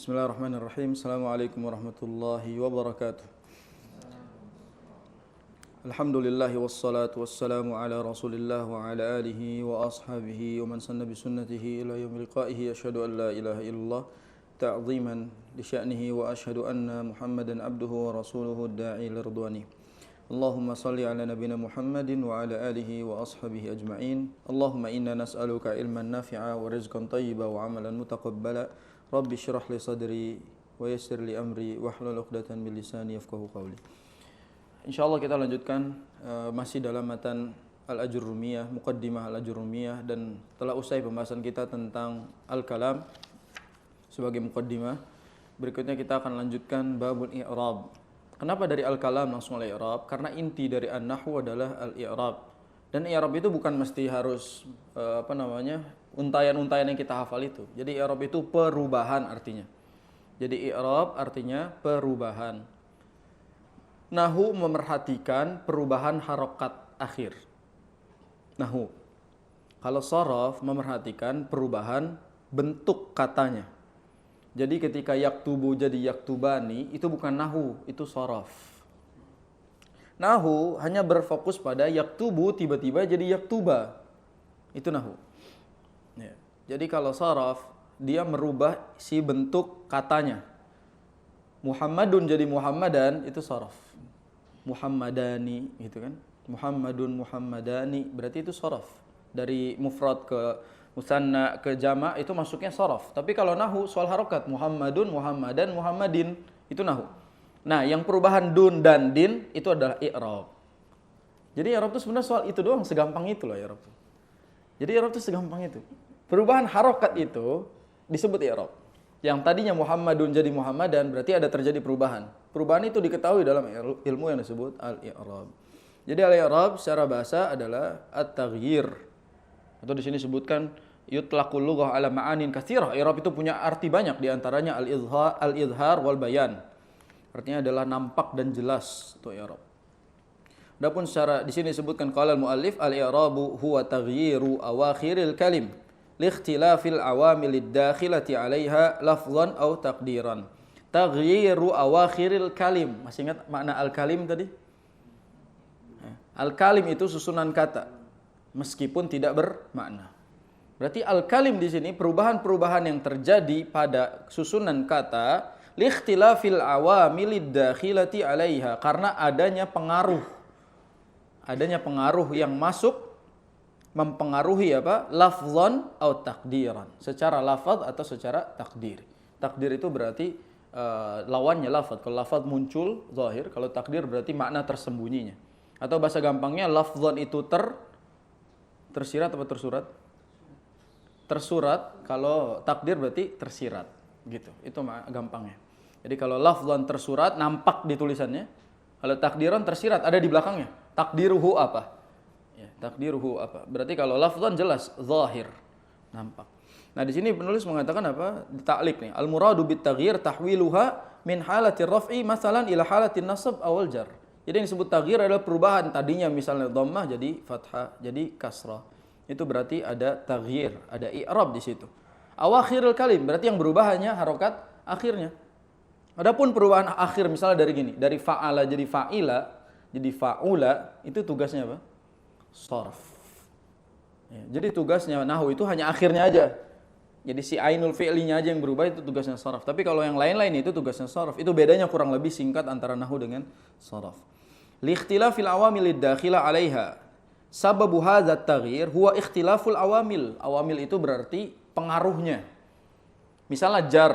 Bismillahirrahmanirrahim. Assalamualaikum warahmatullahi wabarakatuh. Alhamdulillahi wassalatu wassalamu ala rasulillah wa ala alihi wa ashabihi wa man sanna bi sunnatihi ila yaumil liqa'ihi. Asyhadu an la ilaha illallah ta'ziman li sya'nihi wa asyhadu anna Muhammadan abduhu wa rasuluhu da'i liridwani. Allahumma salli ala nabina Muhammadin wa ala alihi wa ashabihi ajma'in. Allahumma inna nas'aluka ilman nafi'a wa rizqan tayyiba wa amalan mutaqabbala. Rabbi syrah li sadri wa yassir li amri wahlul 'uqdatam min lisani yafqahu qawli. Insyaallah kita lanjutkan masih dalam matan Al-Ajurrumiyah, Muqaddimah Al-Ajurrumiyah, dan telah usai pembahasan kita tentang Al-Kalam sebagai muqaddimah. Berikutnya kita akan lanjutkan babul i'rab. Kenapa dari Al-Kalam langsung al-i'rab? Karena inti dari an-nahwu adalah al-i'rab. Dan i'rab itu bukan mesti harus untayan-untayan yang kita hafal itu. Jadi i'rab itu perubahan artinya. Jadi i'rab artinya perubahan. Nahwu memerhatikan perubahan harokat akhir. Nahwu. Kalau sharaf memerhatikan perubahan bentuk katanya. Jadi ketika yaktubu jadi yaktubani, itu bukan nahwu, itu sharaf. Nahwu hanya berfokus pada yaktubu tiba-tiba jadi yaktuba. Itu nahwu. Ya. Jadi kalau sharaf, dia merubah si bentuk katanya. Muhammadun jadi Muhammadan, itu sharaf. Muhammadani, gitu kan. Muhammadun, Muhammadani, berarti itu sharaf. Dari mufrad ke musanna ke jama' itu masuknya sharaf. Tapi kalau nahwu soal harokat, Muhammadun, Muhammadan, Muhammadin, itu nahwu. Nah, yang perubahan dun dan din itu adalah i'rab. Jadi i'rab itu sebenarnya soal itu doang, segampang itu loh i'rab. Jadi i'rab itu segampang itu. Perubahan harokat itu disebut i'rab. Yang tadinya Muhammadun jadi Muhammadan, berarti ada terjadi perubahan. Perubahan itu diketahui dalam ilmu yang disebut al-i'rab. Jadi al-i'rab secara bahasa adalah at-taghyir. Atau di sini disebutkan yutlaqul lughah ala ma'anin katsirah. I'rab itu punya arti banyak, di antaranya al-izhar wal bayan. Artinya adalah nampak dan jelas itu i'rab. Adapun secara di sini disebutkan qala al-muallif al-i'rabu huwa taghyiru awakhiril kalim li ikhtilafil awamilid dakhilati 'alaiha lafdhan aw taqdiran. Taghyiru awakhiril kalim. Masih ingat makna al-kalim tadi? Al-kalim itu susunan kata meskipun tidak bermakna. Berarti al-kalim di sini perubahan-perubahan yang terjadi pada susunan kata likhtilafil awamilid dakhilati 'alaiha, karena adanya pengaruh yang masuk mempengaruhi apa? Lafzan atau takdiran, secara lafaz atau secara takdir. Takdir itu berarti lawannya lafaz. Kalau lafaz muncul zahir, kalau takdir berarti makna tersembunyinya. Atau bahasa gampangnya lafzan itu tersirat atau tersurat? Tersurat, kalau takdir berarti tersirat. Gitu, itu gampangnya. Jadi kalau lafzan tersurat nampak di tulisannya, kalau takdiran tersirat ada di belakangnya. Takdiruhu apa? Ya, takdiruhu apa? Berarti kalau lafzan jelas zahir, nampak. Nah, di sini penulis mengatakan apa? Di ta'liq nih. Al-muradu bit taghyir tahwiluha min halatir raf'i masalan ila halatin nasab awal jar. Jadi yang disebut taghyir adalah perubahan, tadinya misalnya dhammah jadi fathah, jadi kasrah. Itu berarti ada taghyir, ada i'rab di situ. Awakhirul kalim berarti yang berubah hanya harokat akhirnya. Adapun perubahan akhir misalnya dari gini, dari fa'ala jadi fa'ila, jadi fa'ula, itu tugasnya apa? Sharaf. Ya, jadi tugasnya nahwu itu hanya akhirnya aja. Jadi si ainul fi'linya aja yang berubah, itu tugasnya sharaf. Tapi kalau yang lain-lain itu tugasnya sharaf. Itu bedanya kurang lebih singkat antara nahwu dengan sharaf. Li ikhtilafil awamilid dakhila 'alaiha. Sababu hadzal taghyir huwa ikhtilaful awamil. Awamil itu berarti pengaruhnya. Misalnya jar,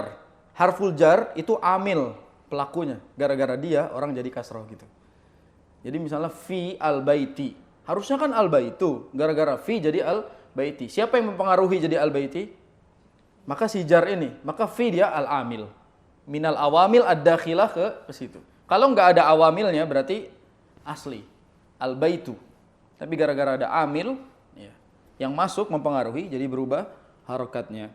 harful jar itu amil pelakunya. Gara-gara dia orang jadi kasroh gitu. Jadi misalnya fi al-baiti. Harusnya kan al-baitu. Gara-gara fi jadi al-baiti. Siapa yang mempengaruhi jadi al-baiti? Maka si jar ini. Maka fi dia al-amil. Minal awamil ad-dakhilah ke situ. Kalau nggak ada awamilnya berarti asli. Al-baitu. Tapi gara-gara ada amil ya, yang masuk mempengaruhi jadi berubah harokatnya.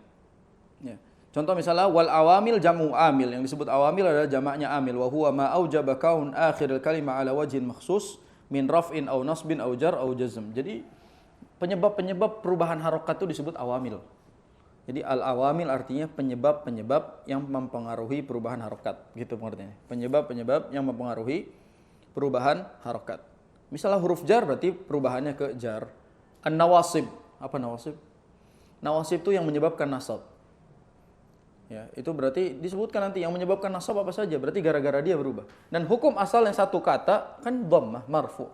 Ya. Contoh misalnya wal awamil jamu amil, yang disebut awamil adalah jamaknya amil. Wa huwa ma aujaba kaun akhiril kalimah ala wajhin makhsus min raf'in aw nasbin aw jar aw jazm. Jadi penyebab-penyebab perubahan harokat itu disebut awamil. Jadi al-awamil artinya penyebab-penyebab yang mempengaruhi perubahan harokat. Gitu pengertiannya. Penyebab-penyebab yang mempengaruhi perubahan harokat. Misalnya huruf jar berarti perubahannya ke jar. An-nawasib. Apa nawasib? Nawasib itu yang menyebabkan nasab. Ya, itu berarti disebutkan nanti yang menyebabkan nasab apa saja. Berarti gara-gara dia berubah. Dan hukum asal yang satu kata kan dhammah, marfu.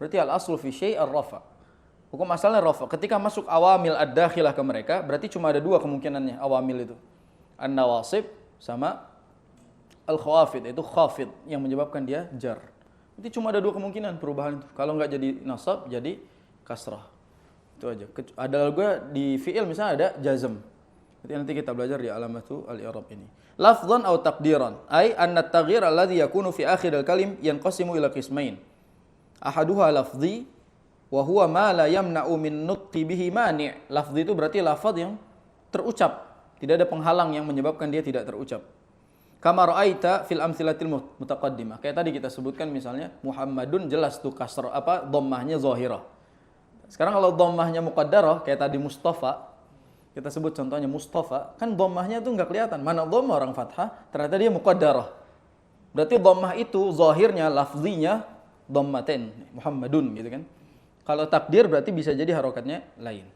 Berarti al-aslu fi syai' ar-rafa. Hukum asalnya rafa. Ketika masuk awamil ad-dakhilah ke mereka, berarti cuma ada dua kemungkinannya awamil itu. An-nawasib sama al-khawafid, itu khafid yang menyebabkan dia jar. Jadi cuma ada dua kemungkinan perubahan itu. Kalau nggak jadi nasab, jadi kasrah. Itu aja. Ada juga di fi'il misalnya ada jazm. Jadi nanti kita belajar di alamatu al-i'rab ini. Lafdhan atau taqdiran, ay anna at-taghyir alladhi yakunu fi akhir al-kalim yanqasimu ila qismain. Ahaduha lafdhi wa huwa ma la yamna'u min nutqi bihi mani'. Lafdhi itu berarti lafaz yang terucap, tidak ada penghalang yang menyebabkan dia tidak terucap. Kama ra'aita fil amtsilatil mutaqaddimah. Kayak tadi kita sebutkan misalnya Muhammadun jelas tuh kasrah dhammahnya zahirah. Sekarang kalau dhammahnya muqaddarah kayak tadi Mustafa, kita sebut contohnya Mustafa, kan dhammahnya tuh enggak kelihatan. Mana dhammah orang fathah, ternyata dia muqaddarah. Berarti dhammah itu zahirnya lafzinya dhammatain Muhammadun gitu kan. Kalau takdir berarti bisa jadi harokatnya lain.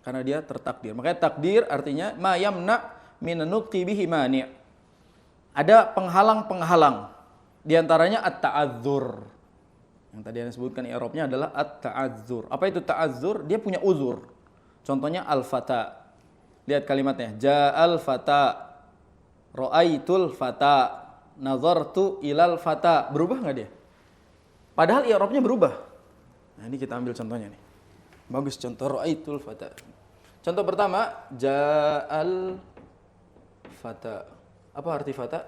Karena dia tertakdir. Makanya takdir artinya ma yamna min nutqi bihi mani'. Ada penghalang-penghalang. Di antaranya at-ta'adzur. Yang tadi yang disebutkan i'rabnya adalah at-ta'adzur. Apa itu ta'adzur? Dia punya uzur. Contohnya al-fata. Lihat kalimatnya. Ja'al fata. Ra'aitul fata. Nazartu ilal fata. Berubah enggak dia? Padahal i'rabnya berubah. Nah, ini kita ambil contohnya nih. Bagus contoh ra'aitul fata. Contoh pertama, ja'al fata. Apa arti fata?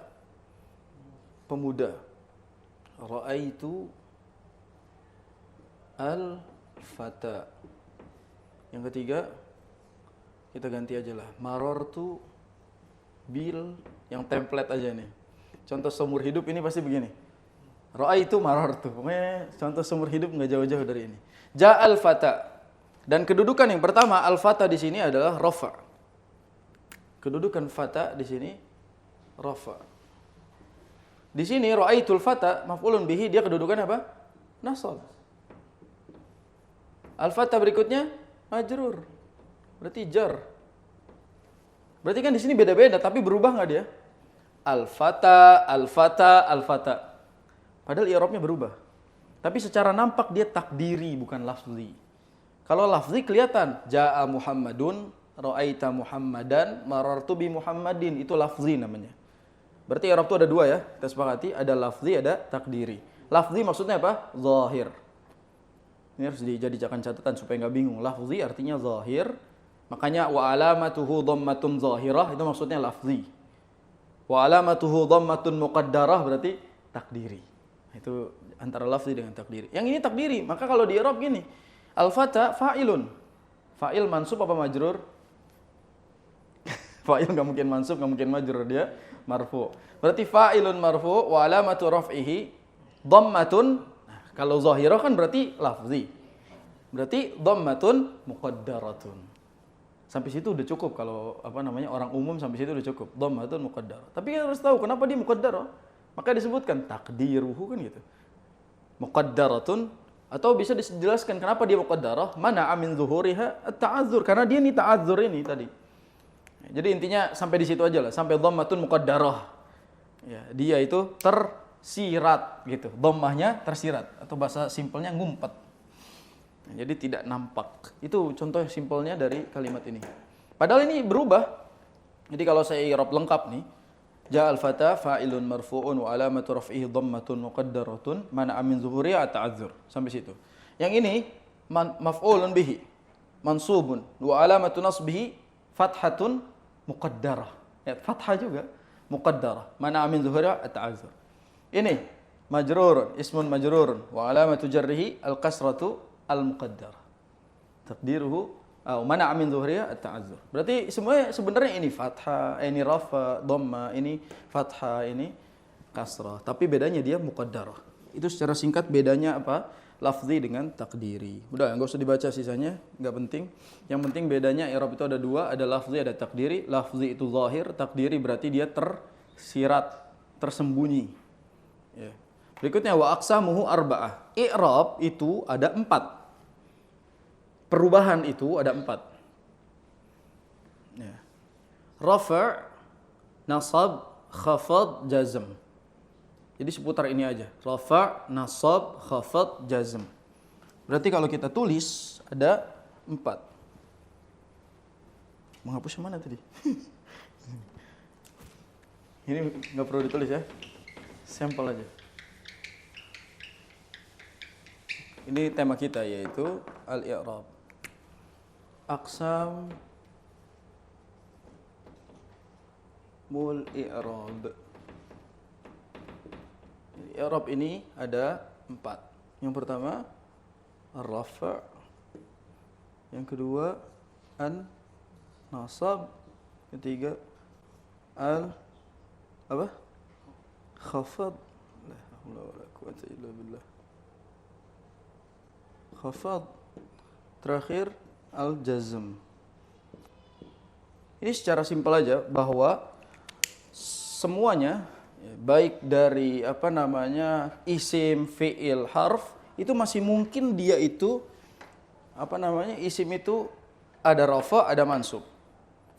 Pemuda. Ra'aitu al fata. Yang ketiga, kita ganti aja lah. Marartu bil, yang template aja nih. Contoh seumur hidup ini pasti begini. Ra'aitu marartu. Pokoknya contoh seumur hidup enggak jauh-jauh dari ini. Ja'al fata. Dan kedudukan yang pertama al-fata di sini adalah rafa. Kedudukan fata di sini rafa. Di sini ra'aitul fata maf'ulun bihi, dia kedudukan apa? Nasab. Al-fata berikutnya majrur. Berarti jar. Berarti kan di sini beda-beda tapi berubah enggak dia? Al-fata, al-fata, al-fata. Padahal i'rabnya berubah. Tapi secara nampak dia takdiri bukan lafzi. Kalau lafzi kelihatan, ja'a Muhammadun, ra'aita Muhammadan, marartu bi Muhammadin, itu lafzi namanya. Berarti i'rab itu ada dua ya, kita sepakati, ada lafzi, ada takdiri. Lafzi maksudnya apa? Zahir. Ini harus dijadikan catatan supaya nggak bingung. Lafzi artinya zahir, makanya wa alamatuhu dhammatun zahirah, itu maksudnya lafzi. Wa alamatuhu dhammatun muqaddarah berarti takdiri. Itu antara lafzi dengan takdiri. Yang ini takdiri, maka kalau di i'rab gini. Al-fata fa'ilun. Fa'il mansub apa majrur? Fa'il enggak mungkin mansub, enggak mungkin majrur, dia marfu. Berarti fa'ilun marfu wa alamatu raf'ihi dhammatun. Nah, kalau zahirah kan berarti lafzi. Berarti dhammatun muqaddaratun. Sampai situ udah cukup kalau orang umum sampai situ udah cukup. Dhammatun muqaddarah. Tapi kita harus tahu kenapa dia muqaddarah. Maka disebutkan takdiruhu kan gitu. Muqaddaratun, atau bisa dijelaskan kenapa dia muqaddarah, mana amin zuhuriha at-ta'azzur, karena dia nih ta'azzur ini tadi. Jadi intinya sampai di situ aja lah, sampai dhammatun muqaddarah. Ya, dia itu tersirat gitu. Dhammahnya tersirat atau bahasa simpelnya ngumpet. Jadi tidak nampak. Itu contoh simpelnya dari kalimat ini. Padahal ini berubah. Jadi kalau saya i'rab lengkap nih, ja'al fata fa'ilun marfu'un wa alamatu raf'ihi dhammatun muqaddaratun mana min zuhuri at-ta'azzur. Sampai situ. Yang ini maf'ulun bihi mansubun wa alamatu nasbihi fathatun muqaddarah. Ya, fathah juga muqaddarah. Mana min zuhuri at-ta'azzur. Ini majrurun, ismun majrurun wa alamatu jarrihi al-kasratu al-muqaddarah. Taqdiruhu mana min zuhriya at-ta'azzur. Berarti semuanya sebenarnya ini fathah, ini rafa, dhamma, ini fathah, ini kasrah. Tapi bedanya dia muqaddarah. Itu secara singkat bedanya apa? lafzi dengan takdiri. Udah, nggak usah dibaca sisanya, nggak penting. Yang penting bedanya i'rab itu ada dua, ada lafzi, ada takdiri. Lafzi itu zahir, takdiri berarti dia tersirat, tersembunyi. Ya. Berikutnya wa aqsamuhu arba'ah. I'rab itu ada 4. Perubahan itu ada 4. Ya. Rafa', nasab, khafad, jazm. Jadi seputar ini aja. Rafa', nasab, khafad, jazm. Berarti kalau kita tulis ada 4. Menghapus yang mana tadi? Ini nggak perlu ditulis ya. Sampel aja. Ini tema kita yaitu al-i'rab. Aqsam mul i'rab. I'rab ini ada 4. Yang pertama ar-rafa', yang kedua an-nasab, ketiga khafad. La haula wala quwwata illa billah. Khafad. Terakhir al-jazm. Ini secara simpel aja bahwa semuanya baik dari isim, fi'il, harf itu masih mungkin dia itu isim itu ada rafa, ada mansub.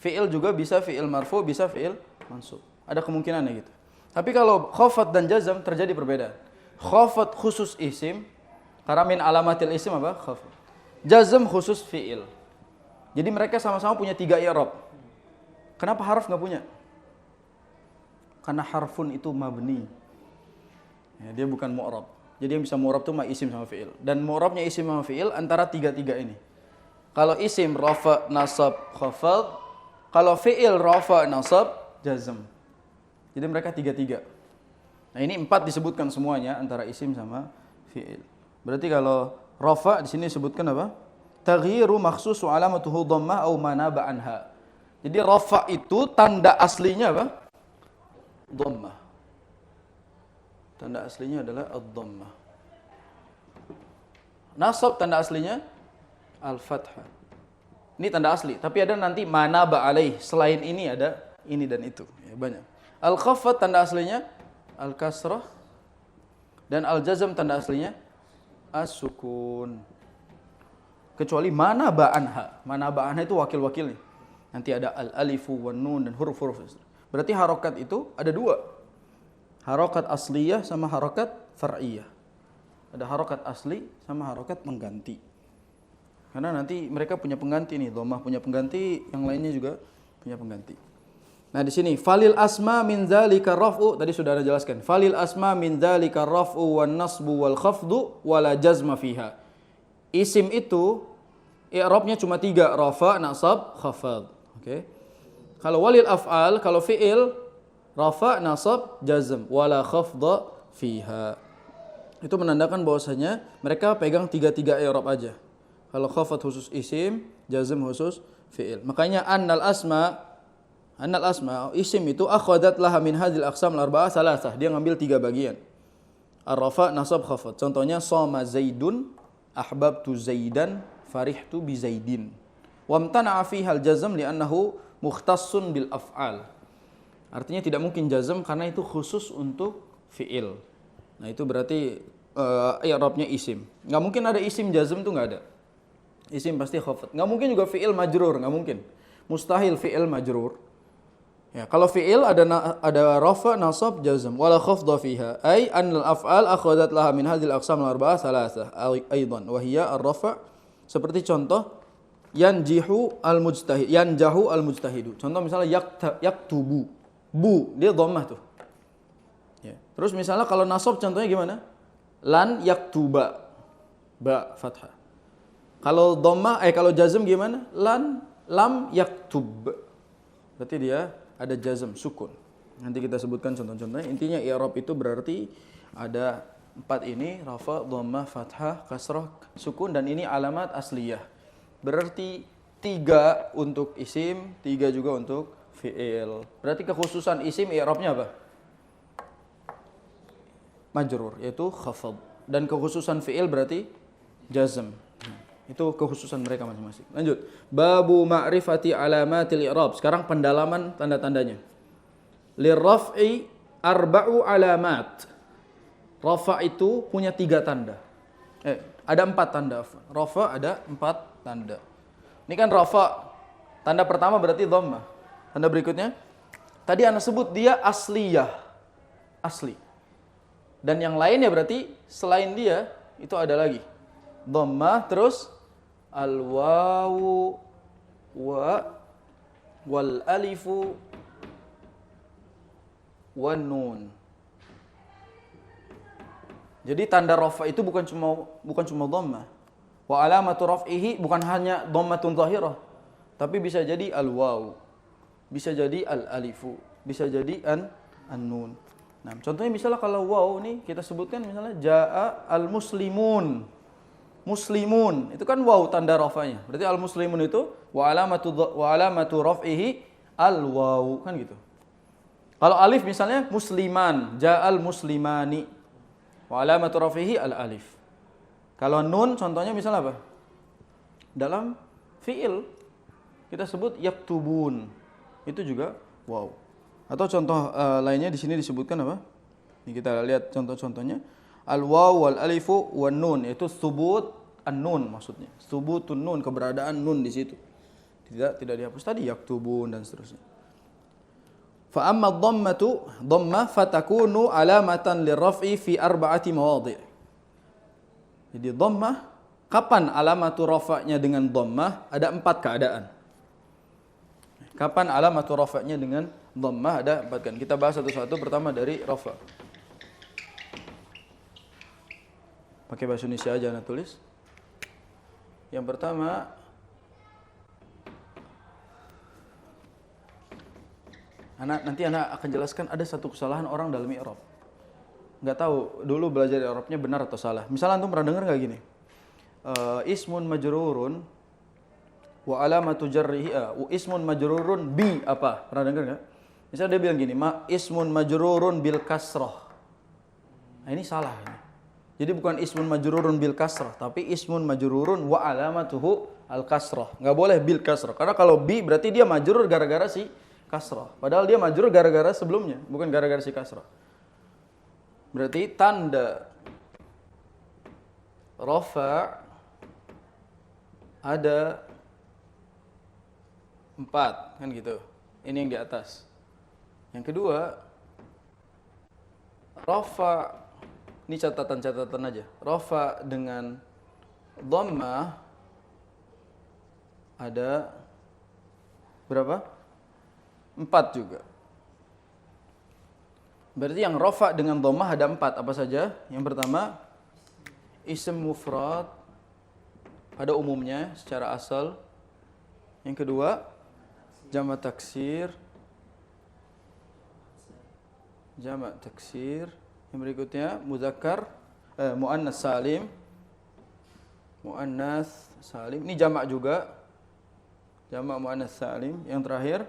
Fi'il juga bisa fi'il marfu, bisa fi'il mansub. Ada kemungkinannya gitu. Tapi kalau khafad dan jazm terjadi perbedaan. Khafad khusus isim, karena min alamatil isim apa? Khafad. Jazm khusus fi'il. Jadi mereka sama-sama punya 3 i'rab. Kenapa harf nggak punya? Karena harfun itu mabni. Ya, dia bukan mu'rab. Jadi yang bisa mu'rab itu isim sama fi'il. Dan mu'rabnya isim sama fi'il antara 3-3 ini. Kalau isim rafa, nasab, khafad. Kalau fi'il rafa, nasab, jazm. Jadi mereka 3-3. Nah ini 4 disebutkan semuanya antara isim sama fi'il. Berarti kalau rafa di sini disebutkan apa? Taghyiru makhsusu alamatuhu dhammah au manaba anha. Jadi rafa itu tanda aslinya apa? Dhammah. Tanda aslinya adalah ad-dhammah. Nasab tanda aslinya al-fathah. Ini tanda asli, tapi ada nanti manaba alaih. Selain ini ada ini dan itu, ya, banyak. Al-khafad tanda aslinya al-kasrah dan al-jazm tanda aslinya as-sukun. Kecuali manaba anha. Manaba anha itu wakil-wakilnya. Nanti ada al-alifu wan nun dan huruf-huruf. Berarti harokat itu ada 2. Harokat asliyah sama harokat far'iyah. Ada harokat asli sama harokat pengganti. Karena nanti mereka punya pengganti nih. Dhammah punya pengganti, yang lainnya juga punya pengganti. Nah di sini falil asma min dzalika raf'u, tadi sudah ada jelaskan. Falil asma min dzalika raf'u wan nasbu wal khafdu wala jazma fiha. Isim itu i'rabnya cuma 3, rafa, nasab, khafad. Oke. Kalau walil af'al, kalau fi'il, rafa, nasab, jazm, wala khafda fiha. Itu menandakan bahwasanya mereka pegang 3-3 i'rab aja. Kalau khafad khusus isim, jazm khusus fi'il. Makanya annal asma isim itu akhadat laha min hadhil aqsam al-arba'ah salasah. Dia ngambil 3 bagian. Ar-rafa, nasab, khafad. Contohnya shoma zaidun, ahbabtu zaidan, farihtu bi zaidin. Wamtana'a fiha al-jazm li'annahu mukhtassun bil af'al. Artinya tidak mungkin jazm karena itu khusus untuk fi'il. Nah itu berarti i'rabnya isim. Nggak mungkin ada isim jazm tuh nggak ada. Isim pasti khafad. Nggak mungkin juga fi'il majrur, nggak mungkin. Mustahil fi'il majrur. Ya, kalau fi'il ada rafa, nasab, jazm, wala khafda fiha. Ay an al-af'al akhadat laha min hadhil aqsam al-arba'ah thalathah aidan wa hiya ar-rafa'. Seperti contoh yanjahu al-mujtahidu. Contoh misalnya yaktubu. Bu, dia dhammah tuh. Ya. Terus misalnya kalau nasab contohnya gimana? Lan yaktuba. Ba fathah. Kalau dhammah kalau jazm gimana? Lam yaktub. Berarti dia ada jazm, sukun. Nanti kita sebutkan contoh-contohnya. Intinya i'rab itu berarti ada 4 ini, rafa, dhammah, fathah, kasrah, sukun, dan ini alamat asliyah. Berarti 3 untuk isim, 3 juga untuk fi'il. Berarti kekhususan isim i'rabnya apa? Majrur, yaitu khafad. dan kekhususan fi'il berarti jazm. Itu kekhususan mereka masing-masing. Lanjut. Babu ma'rifati alamatil i'rab. Sekarang pendalaman tanda-tandanya. Lirraf'i arba'u alamat. Rafa itu punya 3 tanda. Ada 4 tanda. Rafa ada 4 tanda. Ini kan rafa. Tanda pertama berarti dhammah. Tanda berikutnya, tadi Anda sebut dia asliyah. Asli. Dan yang lainnya berarti selain dia itu ada lagi. Dhammah terus al-wawu wal alifu wan nun. Jadi tanda rafa itu bukan cuma dhammah. Wa alamatu raf'ihi bukan hanya dhammatun zahirah, tapi bisa jadi al-waw, bisa jadi al-alifu, bisa jadi an-nun. Nah, contohnya misalnya kalau waw nih kita sebutkan misalnya jaa al-muslimun. Muslimun, itu kan waw tanda rafanya. Berarti al-muslimun itu wa alamatu raf'ihi al-waw, kan gitu. Kalau alif misalnya musliman, ja'al muslimani. Wa alamatu rafihi al-alif. Kalau nun contohnya misalnya apa? Dalam fi'il kita sebut yaktubun. Itu juga waw. Atau contoh lainnya di sini disebutkan apa? Ini kita lihat contoh-contohnya. Al-waw wal alifu wan nun, yaitu subut an-nun maksudnya. Subutun nun, keberadaan nun di situ. Tidak dihapus tadi yaktubun dan seterusnya. Fa amma dhammatu dhammah fatakunu alamatan lirraf'i fi arba'ati mawadhi'. Jadi dhammah, kapan alamatu rafa'nya dengan dhammah? Ada 4 keadaan. Kapan alamatu rafa'nya dengan dhammah? Ada 4 kan. Kita bahas satu-satu. Pertama dari rafa'. Pakai bahasa Indonesia aja Anda tulis. Yang pertama nanti Anda akan jelaskan ada satu kesalahan orang dalam i'rab. Nggak tahu dulu belajar i'rabnya benar atau salah. Misalnya antum pernah dengar nggak gini? Ismun majrurun wa alamatu jarrihi ismun majrurun bi apa? Pernah dengar nggak? Misalnya dia bilang gini, ismun majrurun bil kasrah. Nah, ini salah ini. Jadi bukan ismun majrurun bil kasrah, tapi ismun majrurun wa alamatuhu al kasrah. Nggak boleh bil kasrah. Karena kalau bi berarti dia majrur gara-gara si kasrah. Padahal dia majrur gara-gara sebelumnya, bukan gara-gara si kasrah. Berarti tanda rafa ada 4, kan gitu. Ini yang di atas. Yang kedua, rafa, ini catatan-catatan aja. Rafa dengan dhammah ada berapa? 4 juga. Berarti yang rafa dengan dhammah ada 4. Apa saja? Yang pertama, ism mufrad pada umumnya secara asal. Yang kedua, jamak taksir. Jamak taksir. Yang berikutnya muzakkar muannas salim. Muannas salim. Ini jamak juga. Jamak muannas salim. Yang terakhir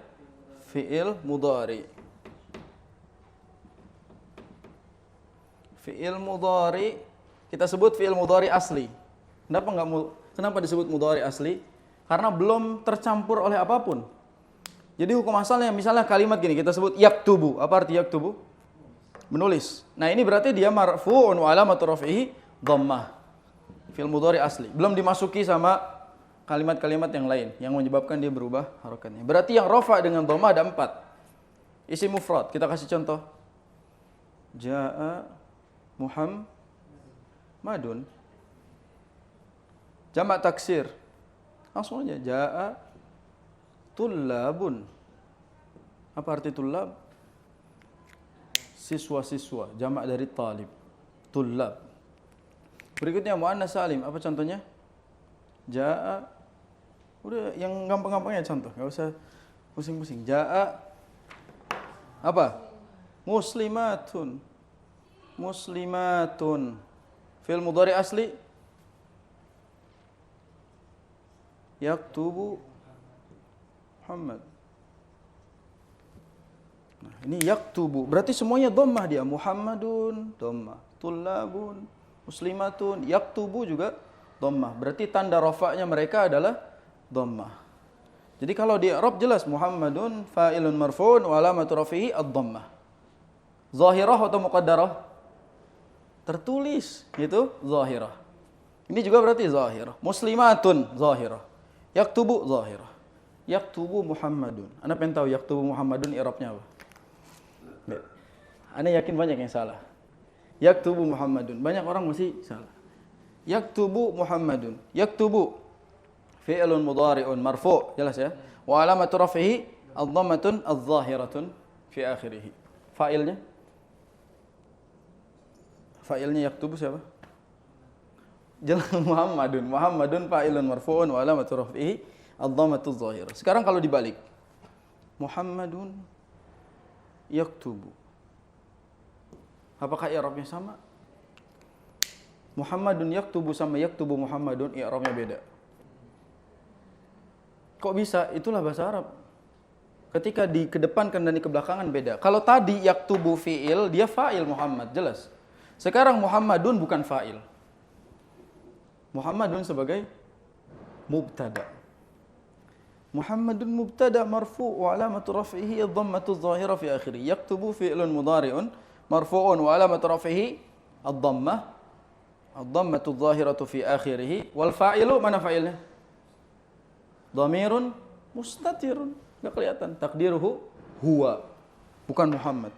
fi'il mudhari. Fi'il mudhari kita sebut fi'il mudhari asli. Kenapa disebut mudhari asli? Karena belum tercampur oleh apapun. Jadi hukum asalnya misalnya kalimat gini kita sebut yaktubu. Apa arti yaktubu? Menulis. Nah, ini berarti dia marfu'un wa alamatu raf'ihi dhammah. Fi'il mudhari asli. Belum dimasuki sama kalimat-kalimat yang lain yang menyebabkan dia berubah harokatnya. Berarti yang rafa dengan dhammah ada 4. Isim mufrad. Kita kasih contoh. Jaa Muhammadun. Jamak taksir. Langsung aja. Jaa tullabun. Apa arti tullab? Siswa-siswa. Jamak dari talib. Tullab. Berikutnya muannas salim. Apa contohnya? Jaa. Udah yang gampang-gampangnya contoh. Gak usah pusing-pusing. Jaa. Apa? Muslimatun. Muslimatun. Fi'il mudhari asli. Yaktubu Muhammad. Nah, ini yaktubu. Berarti semuanya dhammah dia. Muhammadun, dhammah. Tullabun, Muslimatun, yaktubu juga dhammah. Berarti tanda rafa'nya mereka adalah dhammah. Jadi kalau di i'rab jelas Muhammadun fa'ilun marfu'un wa alamatu rafihi ad-dhammah. Zahirah atau muqaddarah? Tertulis, itu zahirah. Ini juga berarti zahirah. Muslimatun zahirah. Yaktubu zahirah. Yaktubu Muhammadun. Anda pengen tahu yaktubu Muhammadun i'rabnya apa? Anda yakin banyak yang salah. Yaktubu Muhammadun. Banyak orang masih salah. Yaktubu Muhammadun. Yaktubu fi'lun mudhari'un marfu', jelas ya. Wa alamatu raf'ihi ad-dhammatun adh-dhahiratun fi akhirih. Fa'ilnya? Fa'ilnya yaktubu siapa? Jelas Muhammadun. Muhammadun fa'ilun marfu'un wa alamatu raf'ihi ad-dhammatu adh-dhahirah. Sekarang kalau dibalik. Muhammadun yaktubu. Apakah i'rabnya sama? Muhammadun yaktubu sama yaktubu Muhammadun i'rabnya beda. Kok bisa? Itulah bahasa Arab. Ketika dikedepankan dan dikebelakangan beda. Kalau tadi yaktubu fi'il, dia fa'il Muhammad, jelas. Sekarang Muhammadun bukan fa'il. Muhammadun sebagai mubtada. Muhammadun mubtada marfu' wa alamatu raf'ihi ad-dhammatu adh-dhahirah fi akhirih. Yaktubu fi'lun mudhari'un marfu'un wa alamatu raf'ihi ad-dhammah ad-dhammatu adh-dhahiratu fi akhirih. Wal fa'ilu, mana fa'ilnya? Dhamirun mustatirun. Enggak kelihatan. Takdiruhu huwa, bukan Muhammad.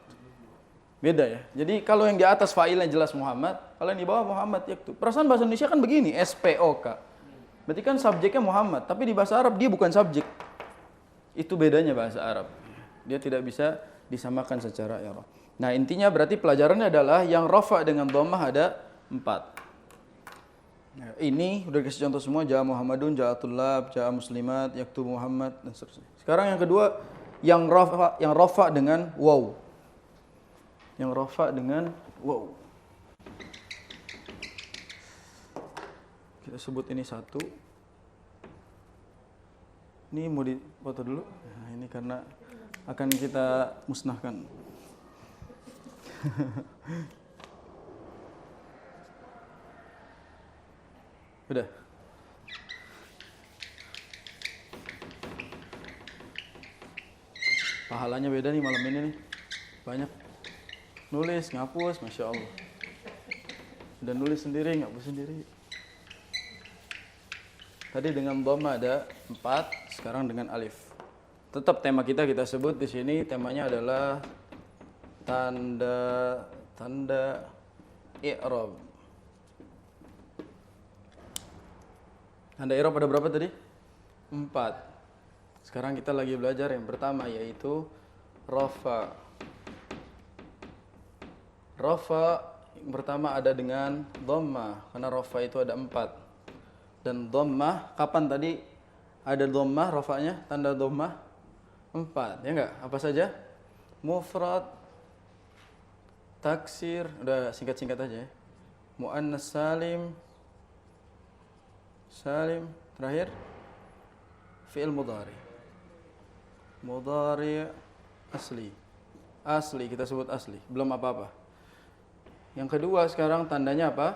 Beda ya. Jadi kalau yang di atas fa'ilnya jelas Muhammad, kalau yang di bawah Muhammad yaktub. Perasaan bahasa Indonesia kan begini, SPOK. Berarti kan subjeknya Muhammad, tapi di bahasa Arab dia bukan subjek. Itu bedanya bahasa Arab. Dia tidak bisa disamakan secara i'rab. Nah, intinya berarti pelajarannya adalah yang rafa dengan dhammah ada 4. Nah, ini udah dikasih contoh semua, ja'a Muhammadun, ja'a tullab, ja'a muslimat, yaktubu Muhammad dan seterusnya. Sekarang yang kedua, yang rafa dengan waw. Yang rafa dengan waw. Kita sebut ini satu. Ini mau dipoto dulu. Nah, ini karena akan kita musnahkan. Udah. Pahalanya beda nih malam ini nih. Banyak. Nulis, ngapus, Masya Allah. Dan nulis sendiri, ngapus sendiri. Tadi dengan dhamma ada 4, sekarang dengan alif. Tetap tema kita sebut di sini, temanya adalah tanda i'rab. Tanda i'rab ada berapa tadi? 4. Sekarang kita lagi belajar yang pertama, yaitu rafa. Rafa yang pertama ada dengan dhamma, karena rafa itu ada 4. Dan dhammah, kapan tadi ada dhammah, rafa'nya, tanda dhammah? 4, ya enggak? Apa saja? Mufrad, taksir, udah singkat-singkat aja ya. Muannas salim, terakhir fi'il mudhari. Mudhari asli. Asli, kita sebut asli, belum apa-apa. Yang kedua sekarang tandanya apa?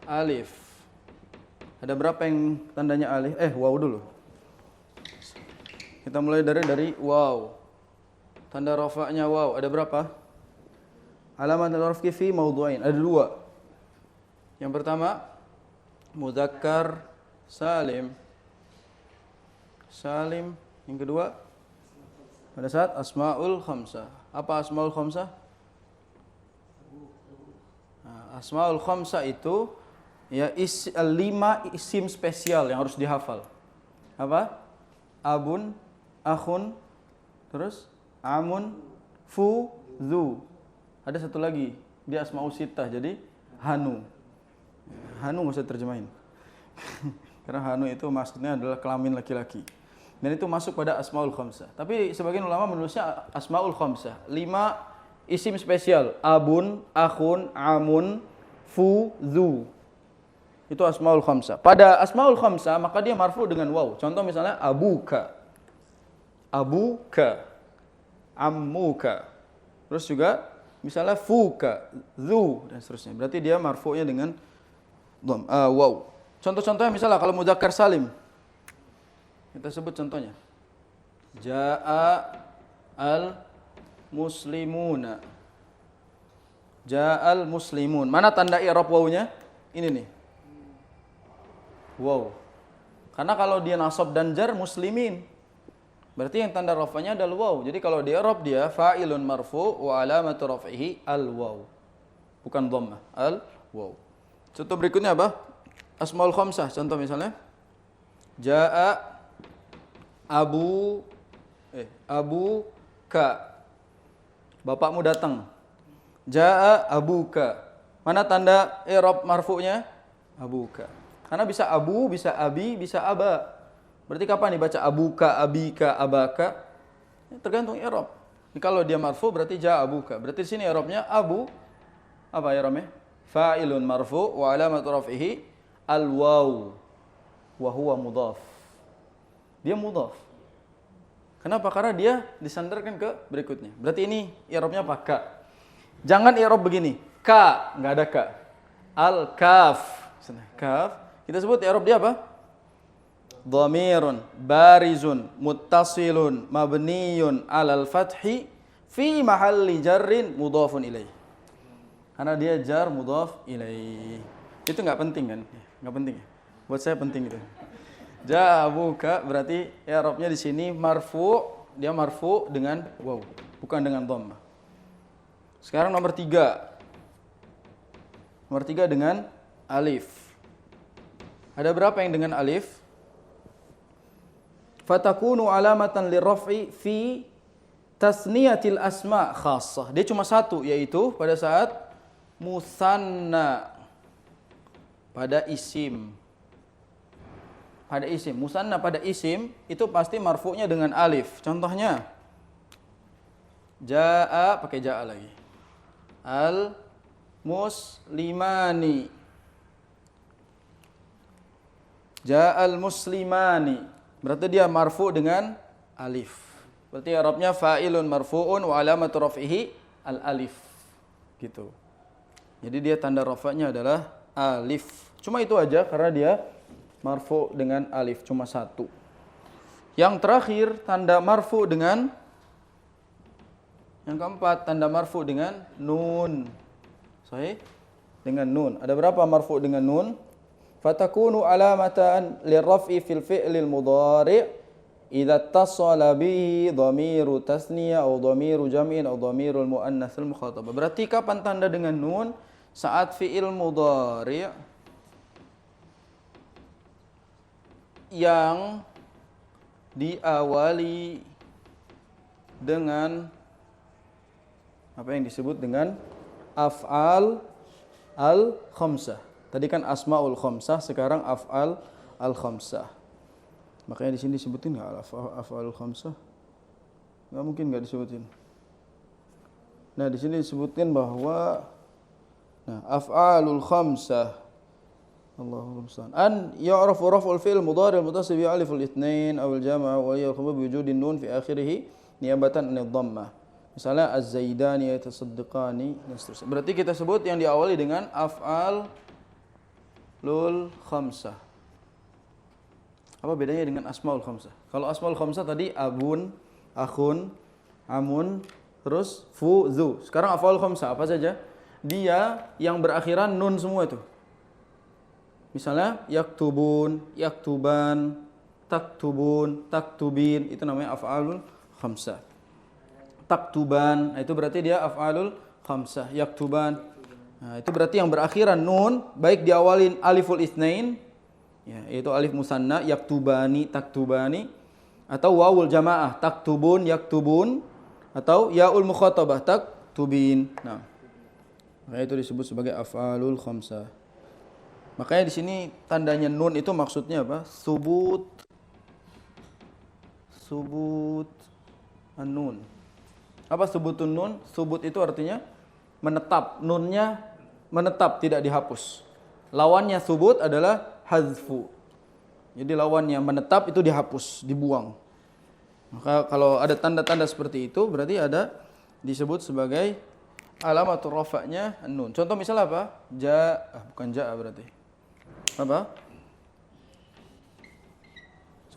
Alif. Ada berapa yang tandanya alif? Waw dulu. Kita mulai dari waw. Tanda rafa'nya waw. Ada berapa? Alamat raf'i fi mawdu'ain. Ada 2. Yang pertama, mudzakkar salim. Salim. Yang kedua, pada saat asma'ul khamsah. Apa asma'ul khamsah? Nah, asma'ul khamsah itu ya 5 isim spesial yang harus dihafal. Apa? Abun, akhun, terus amun, fu, dzu. Ada satu lagi, dia asma'ul sittah, jadi hanu. Hanu nggak usah terjemahin. Karena hanu itu maksudnya adalah kelamin laki-laki. Dan itu masuk pada asma'ul khamsah. Tapi sebagian ulama menulisnya asma'ul khamsah. 5 isim spesial. Abun, akhun, amun, fu, dzu. Itu asmaul khamsah. Pada asmaul khamsah maka dia marfu dengan waw. Contoh misalnya abuka, ammuka. Terus juga misalnya fuka, dzu dan seterusnya. Berarti dia marfu'nya dengan Waw. Contoh-contohnya misalnya kalau mudzakkar salim. Kita sebut contohnya. Jaa al muslimuna. Ja'al muslimun. Mana tanda i'rab wawnya? Ini nih. Waw. Karena kalau dia nasab dan jar muslimin. Berarti yang tanda rafanya adalah waw. Jadi kalau di i'rab dia fa'ilun marfu wa alamatu raf'ihi al waw. Bukan dhammah, al waw. Contoh berikutnya apa? Asmaul khamsah. Contoh misalnya Ja'a Abu ka. Bapakmu datang. Ja'a abuka. Mana tanda i'rab marfu'nya? Abuka. Karena bisa abu, bisa abi, bisa aba. Berarti kapan dibaca abuka, abika, abaka? Tergantung i'rab. Kalau dia marfu berarti ja'a abuka. Berarti di sini i'rabnya abu. Apa i'rabnya? Fa'ilun marfu' wa alamatu raf'ihi al-waw. Wa huwa mudhaf. Dia mudhaf. Kenapa? Karena dia disandarkan ke berikutnya. Berarti ini i'rabnya apa? Ka. Jangan i'rab begini. Ka, enggak ada ka. Al-kaf. Kaf. Kita sebut i'rab dia apa? Dhamirun barizun muttasilun mabniyun 'alal fathi fi mahalli jarrin mudhafun ilaih. Karena dia jar mudhaf ilaih. Itu enggak penting kan? Enggak penting ya? Buat saya penting itu. Ja'abuka berarti i'rabnya di sini marfu, dia marfu dengan waw, bukan dengan dhammah. Sekarang nomor 3. Nomor 3 dengan alif. Ada berapa yang dengan alif? Fatakunu alamatan lirraf'i fi tasniyatil asma khassah. Dia cuma satu, yaitu pada saat musanna, pada isim. Pada isim, musanna pada isim itu pasti marfu'nya dengan alif. Contohnya jaa, pakai jaa lagi. Al muslimani. Ja'al muslimani. Berarti dia marfu dengan alif. Berarti i'rabnya fa'ilun marfu'un wa alamatu raf'ihi al alif. Gitu. Jadi dia tanda rafa'nya adalah alif. Cuma itu aja karena dia marfu dengan alif, cuma satu. Yang terakhir tanda marfu dengan, yang keempat tanda marfu dengan nun. Sahih? Dengan nun. Ada berapa marfu dengan nun? Fatakunu alamatan lirraf'i fil fi'lil mudhari' idza ittasala bihi dhamiru tasniyah atau dhamiru jam'in atau dhamirul muannatsul mukhatabah. Berarti kapan tanda dengan nun? Saat fi'il mudhari' yang diawali dengan apa yang disebut dengan af'al al-khamsah. Tadi kan asmaul khamsah, sekarang af'al al-khamsah. Makanya di sini disebutin enggak af'al al-khamsah? Enggak mungkin enggak disebutin. Nah, di sini disebutin bahwa af'alul khamsah Allahul musta'an. An ya'rafu raf'ul fi'l mudhari' al-muttasil bi alifil itsnain aw al-jama' wa yakhubu bi wujudin nun fi akhirih niyabatan an dhammah. Misalnya az-zaidani yatasaddaqani dan seterusnya. Berarti kita sebut yang diawali dengan af'alul khamsah. Apa bedanya dengan asmaul khamsah? Kalau asmaul khamsah tadi abun, akhun, amun, terus fu, dzu. Sekarang af'alul khamsah apa saja? Dia yang berakhiran nun semua itu. Misalnya yaktubun, yaktuban, taktubun, taktubin, itu namanya af'alul khamsah. Taktuban, itu berarti dia af'alul khamsah. Yaktuban, nah, itu berarti yang berakhiran nun, baik diawalin aliful itsnain, ya, yaitu alif musanna, yaktubani, taktubani, atau wawul jamaah, taktubun, yaktubun, atau yaul mukhatabah, taktubin. Nah, itu disebut sebagai af'alul khamsah. Makanya di sini tandanya nun itu maksudnya apa? Subut an-nun. Apa subutun nun? Subut itu artinya menetap. Nunnya menetap, tidak dihapus. Lawannya subut adalah hazfu. Jadi lawannya menetap itu dihapus, dibuang. Maka kalau ada tanda-tanda seperti itu berarti ada disebut sebagai alamatul rafa'nya nun. Contoh misalnya apa? Bukan ja'a berarti. Apa?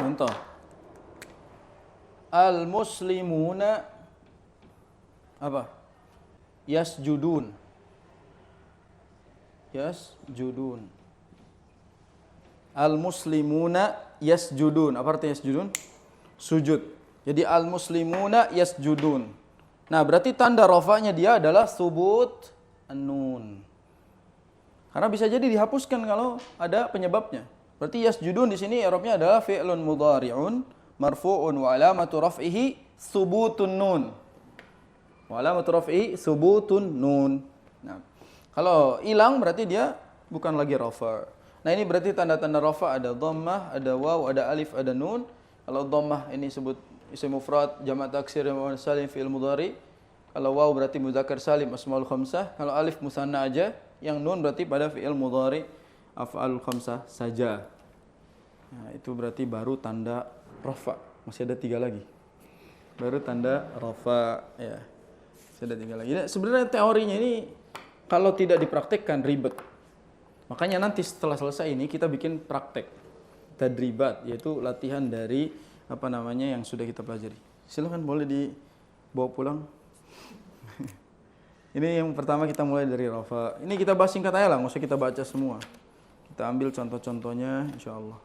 Contoh. Al-muslimuna apa? Yasjudun. Yasjudun. Al-muslimuna yasjudun. Apa artinya yasjudun? Sujud. Jadi al-muslimuna yasjudun. Nah, berarti tanda rafa'nya dia adalah subut an-nun. Karena bisa jadi dihapuskan kalau ada penyebabnya. Berarti yasjudun di sini i'rabnya adalah fi'lun mudhari'un marfu'un wa alamatu raf'ihi subutun nun. Wa alamatu raf'ihi subutun nun. Nah, kalau hilang berarti dia bukan lagi rafa'. Nah, ini berarti tanda-tanda rafa' ada dhammah, ada waw, ada alif, ada nun. Kalau dhammah ini sebut isim mufrad, jamak taksir, jamak salim, fi'il mudhari. Kalau waw berarti mudzakkar salim, asmaul khamsah. Kalau alif musanna aja, yang nun berarti pada fi'il mudhari, af'alul khamsah saja. Nah, itu berarti baru tanda rafa'. Masih ada 3 lagi. Baru tanda rafa', ya. Masih ada 3 lagi. Nah, sebenarnya teorinya ini kalau tidak dipraktekkan ribet. Makanya nanti setelah selesai ini kita bikin praktek tadribat, yaitu latihan dari yang sudah kita pelajari. Silakan boleh dibawa pulang. Ini yang pertama kita mulai dari rafa. Ini kita bahas singkat aja lah, nggak usah kita baca semua. Kita ambil contoh-contohnya, insyaallah.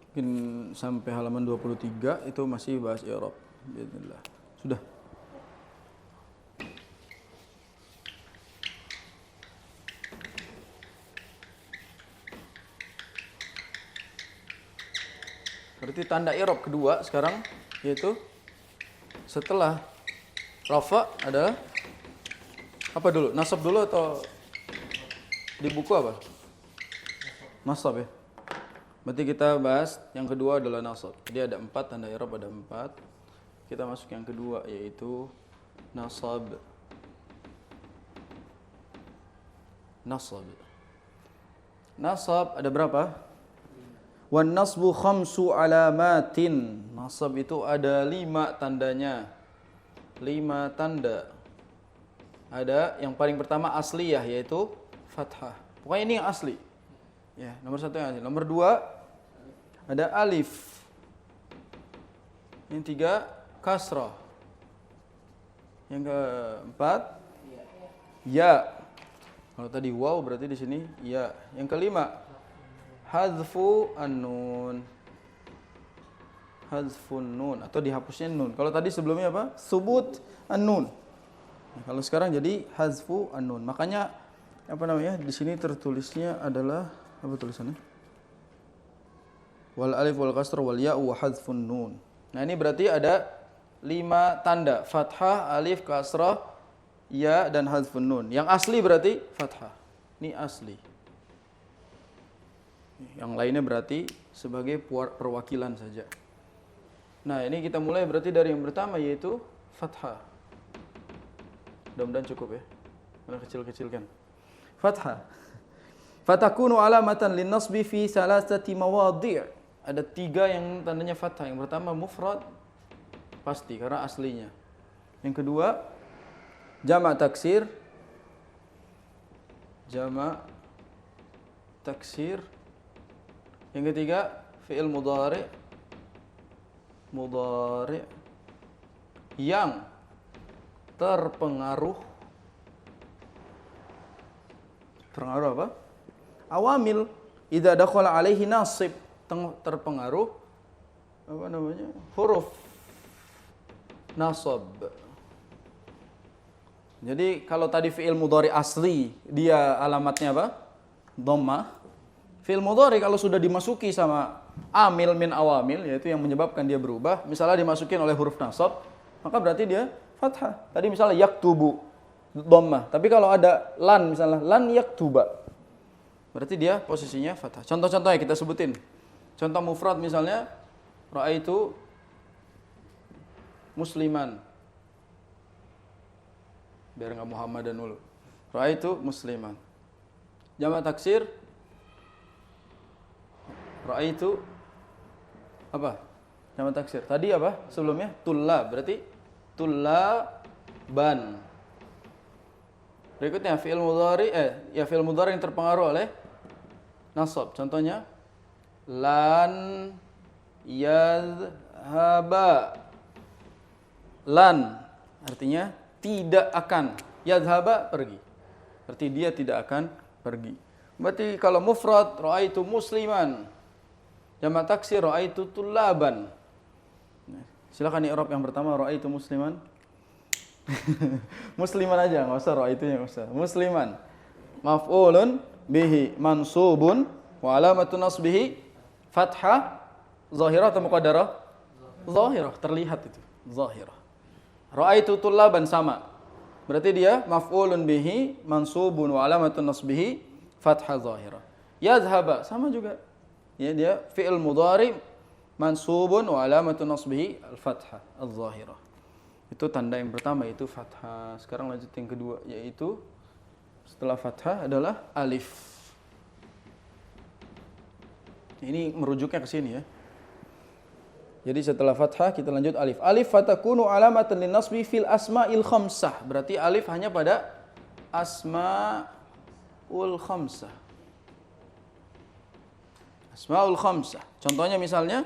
Mungkin sampai halaman 23 itu masih bahas i'rab. Bismillah. Sudah. Berarti tanda i'rab kedua sekarang yaitu setelah rafa adalah apa dulu? Nasab dulu atau di buku apa? Nasab ya. Berarti kita bahas yang kedua adalah nasab. Jadi ada 4 tanda i'rab, ada 4. Kita masuk yang kedua yaitu nasab. Nasab. Nasab ada berapa? Wan nasbu khamsu alamatin. Nasab itu ada 5 tandanya. 5 tanda. Ada yang paling pertama asliyah yaitu fathah. Pokoknya ini yang asli. Ya, nomor 1 yang asli. Nomor 2 ada alif. Yang 3 kasrah. Yang keempat ya. Kalau tadi waw berarti di sini ya. Yang kelima hadzfu an-nun. Hadzfun nun atau dihapusnya nun. Kalau tadi sebelumnya apa? Subut an-nun. Nah, kalau sekarang jadi hadzfu an-nun. Makanya di sini tertulisnya adalah apa tulisannya? Wal alif wal kasr wal ya wa hadzfun nun. Nah, ini berarti ada 5 tanda. Fathah, alif, kasrah, ya dan hadzfun nun. Yang asli berarti fathah. Ini asli. Yang lainnya berarti sebagai perwakilan saja. Nah, ini kita mulai berarti dari yang pertama yaitu fathah. Mudah-mudahan cukup ya. Mana kecil-kecilkan. Fathah. Fatakunu alamatan lin-nasbi fi salasati mawadhi'. Ada 3 yang tandanya fathah. Yang pertama mufrad pasti karena aslinya. Yang kedua jamak taksir. Jamak taksir. Yang ketiga, fi'il mudhari' yang terpengaruh apa? Awamil idza dakhala alaihi nasib, terpengaruh huruf nasab. Jadi kalau tadi fi'il mudhari asli dia alamatnya apa? Dhammah. Fi'il mudhari kalau sudah dimasuki sama amil min awamil, yaitu yang menyebabkan dia berubah, misalnya dimasukin oleh huruf nasab, maka berarti dia fathah. Tadi misalnya yaktubu, dhammah. Tapi kalau ada lan, misalnya lan yaktuba, berarti dia posisinya fathah. Contoh-contohnya kita sebutin. Contoh mufrad misalnya, ra'aitu musliman. Biar nggak Muhammadan dulu. Ra'aitu musliman. Jamak taksir, ra'aitu apa? Jamak taksir. Tadi apa? Sebelumnya tullab, berarti tullaban. Berikutnya fi'il mudhari fi'il mudhari yang terpengaruh oleh nasab. Contohnya lan yadhhaba. Lan artinya tidak akan. Yadhhaba pergi. Berarti dia tidak akan pergi. Berarti kalau mufrad ra'aitu musliman. Jamak taksir ra'aitu tullaban. Silakan i'rab yang pertama ra'aitu musliman. Musliman aja, enggak usah ra'aitunya, enggak usah. Musliman. Maf'ulun bihi mansubun wa alamatu nasbihi fathah zahirah atau muqaddarah? Zahirah, terlihat itu. Zahirah. Ra'aitu tullaban sama. Berarti dia maf'ulun bihi mansubun wa alamatun nasbihi fathah zahirah. Yadhhaba sama juga. Ya, dia fi'il mudhari mansubun wa alamatun nasbihi al-fathah az-zahirah. Itu tanda yang pertama, yaitu fathah. Sekarang lanjut yang kedua, yaitu setelah fathah adalah alif. Ini merujuknya ke sini ya. Jadi setelah fathah kita lanjut alif. Alif fatakunu alamatan linnasbi fil asma'il khamsah. Berarti alif hanya pada asma'ul khamsah. Asma'ul khamsah. Contohnya misalnya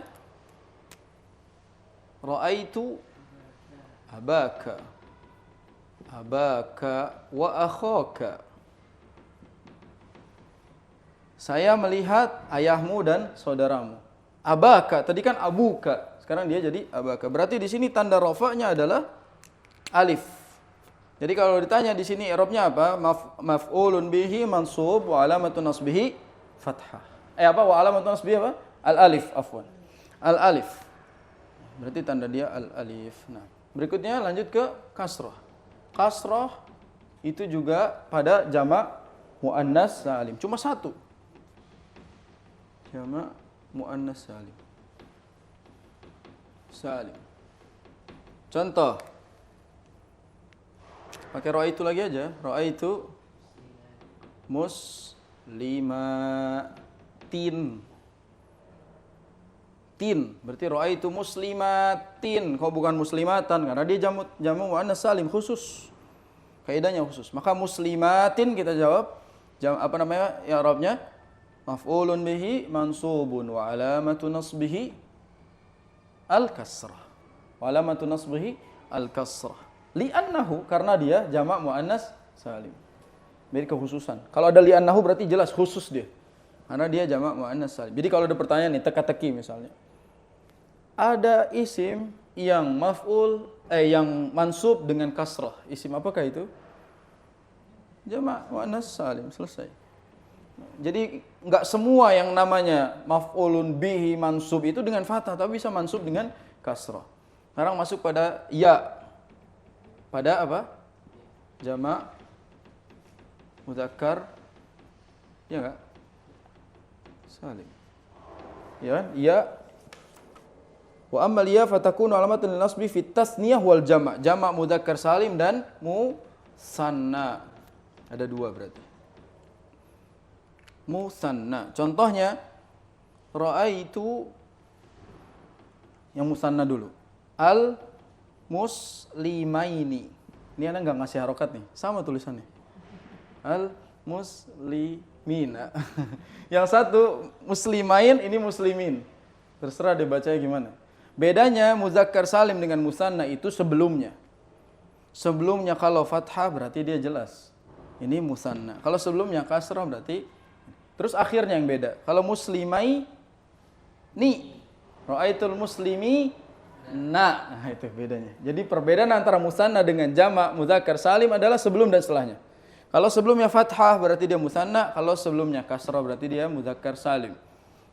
ra'aitu abaka. Abaka wa akhaka. Saya melihat ayahmu dan saudaramu. Abaka, tadi kan abuka, sekarang dia jadi abaka. Berarti di sini tanda rafa'nya adalah alif. Jadi kalau ditanya di sini i'rabnya apa? Maf'ulun bihi mansub wa alamatun nasbihi fathah. Wa alamatun nasbihi apa? Al-alif, afwan. Al-alif. Berarti tanda dia al-alif. Nah, berikutnya lanjut ke kasrah. Kasrah itu juga pada jamak muannas salim. Cuma satu. Jamak muannas salim. Salim. Contoh. Pakai ra'aitu lagi aja. Ra'aitu muslimatin. Tin. Berarti ra'aitu muslimatin. Kok bukan muslimatan? Karena dia jamu muannas salim khusus. Kaidahnya khusus. Maka muslimatin kita jawab. Apa namanya? I'rabnya? Maf'ulun bihi mansubun wa alamatu nasbihi al-kasrah. Wa alamatu nasbihi al-kasrah. Li'annahu, karena dia jamak muannas salim. Beri kekhususan. Kalau ada li'annahu berarti jelas khusus dia. Karena dia jamak muannas salim. Jadi kalau ada pertanyaan nih, teka-teki misalnya. Ada isim yang yang mansub dengan kasrah. Isim apakah itu? Jamak muannas salim, selesai. Jadi enggak semua yang namanya maf'ulun bihi mansub itu dengan fathah, tapi bisa mansub dengan kasrah. Sekarang masuk pada ya. Pada apa? Jamak mudzakkar ya enggak? Salim. Ya, ya. Wa ammal ya fatakunu alamatan linasbi fi tasniyah wal jama'. Jama' mudzakkar salim dan musanna. Ada dua berarti. Musanna. Contohnya ra'aitu yang musanna dulu. Al muslimaini. Ini Anda enggak ngasih harokat nih. Sama tulisannya. Al muslimina. Yang satu muslimain, ini muslimin. Terserah deh bacanya gimana. Bedanya muzakkar salim dengan musanna itu sebelumnya. Sebelumnya kalau fathah berarti dia jelas. Ini musanna. Kalau sebelumnya kasrah berarti. Terus akhirnya yang beda. Kalau muslimai ni, ra'aitul muslimi na. Nah, itu bedanya. Jadi perbedaan antara musanna dengan jamak mudzakkar salim adalah sebelum dan setelahnya. Kalau sebelumnya fathah berarti dia musanna, kalau sebelumnya kasrah berarti dia mudzakkar salim.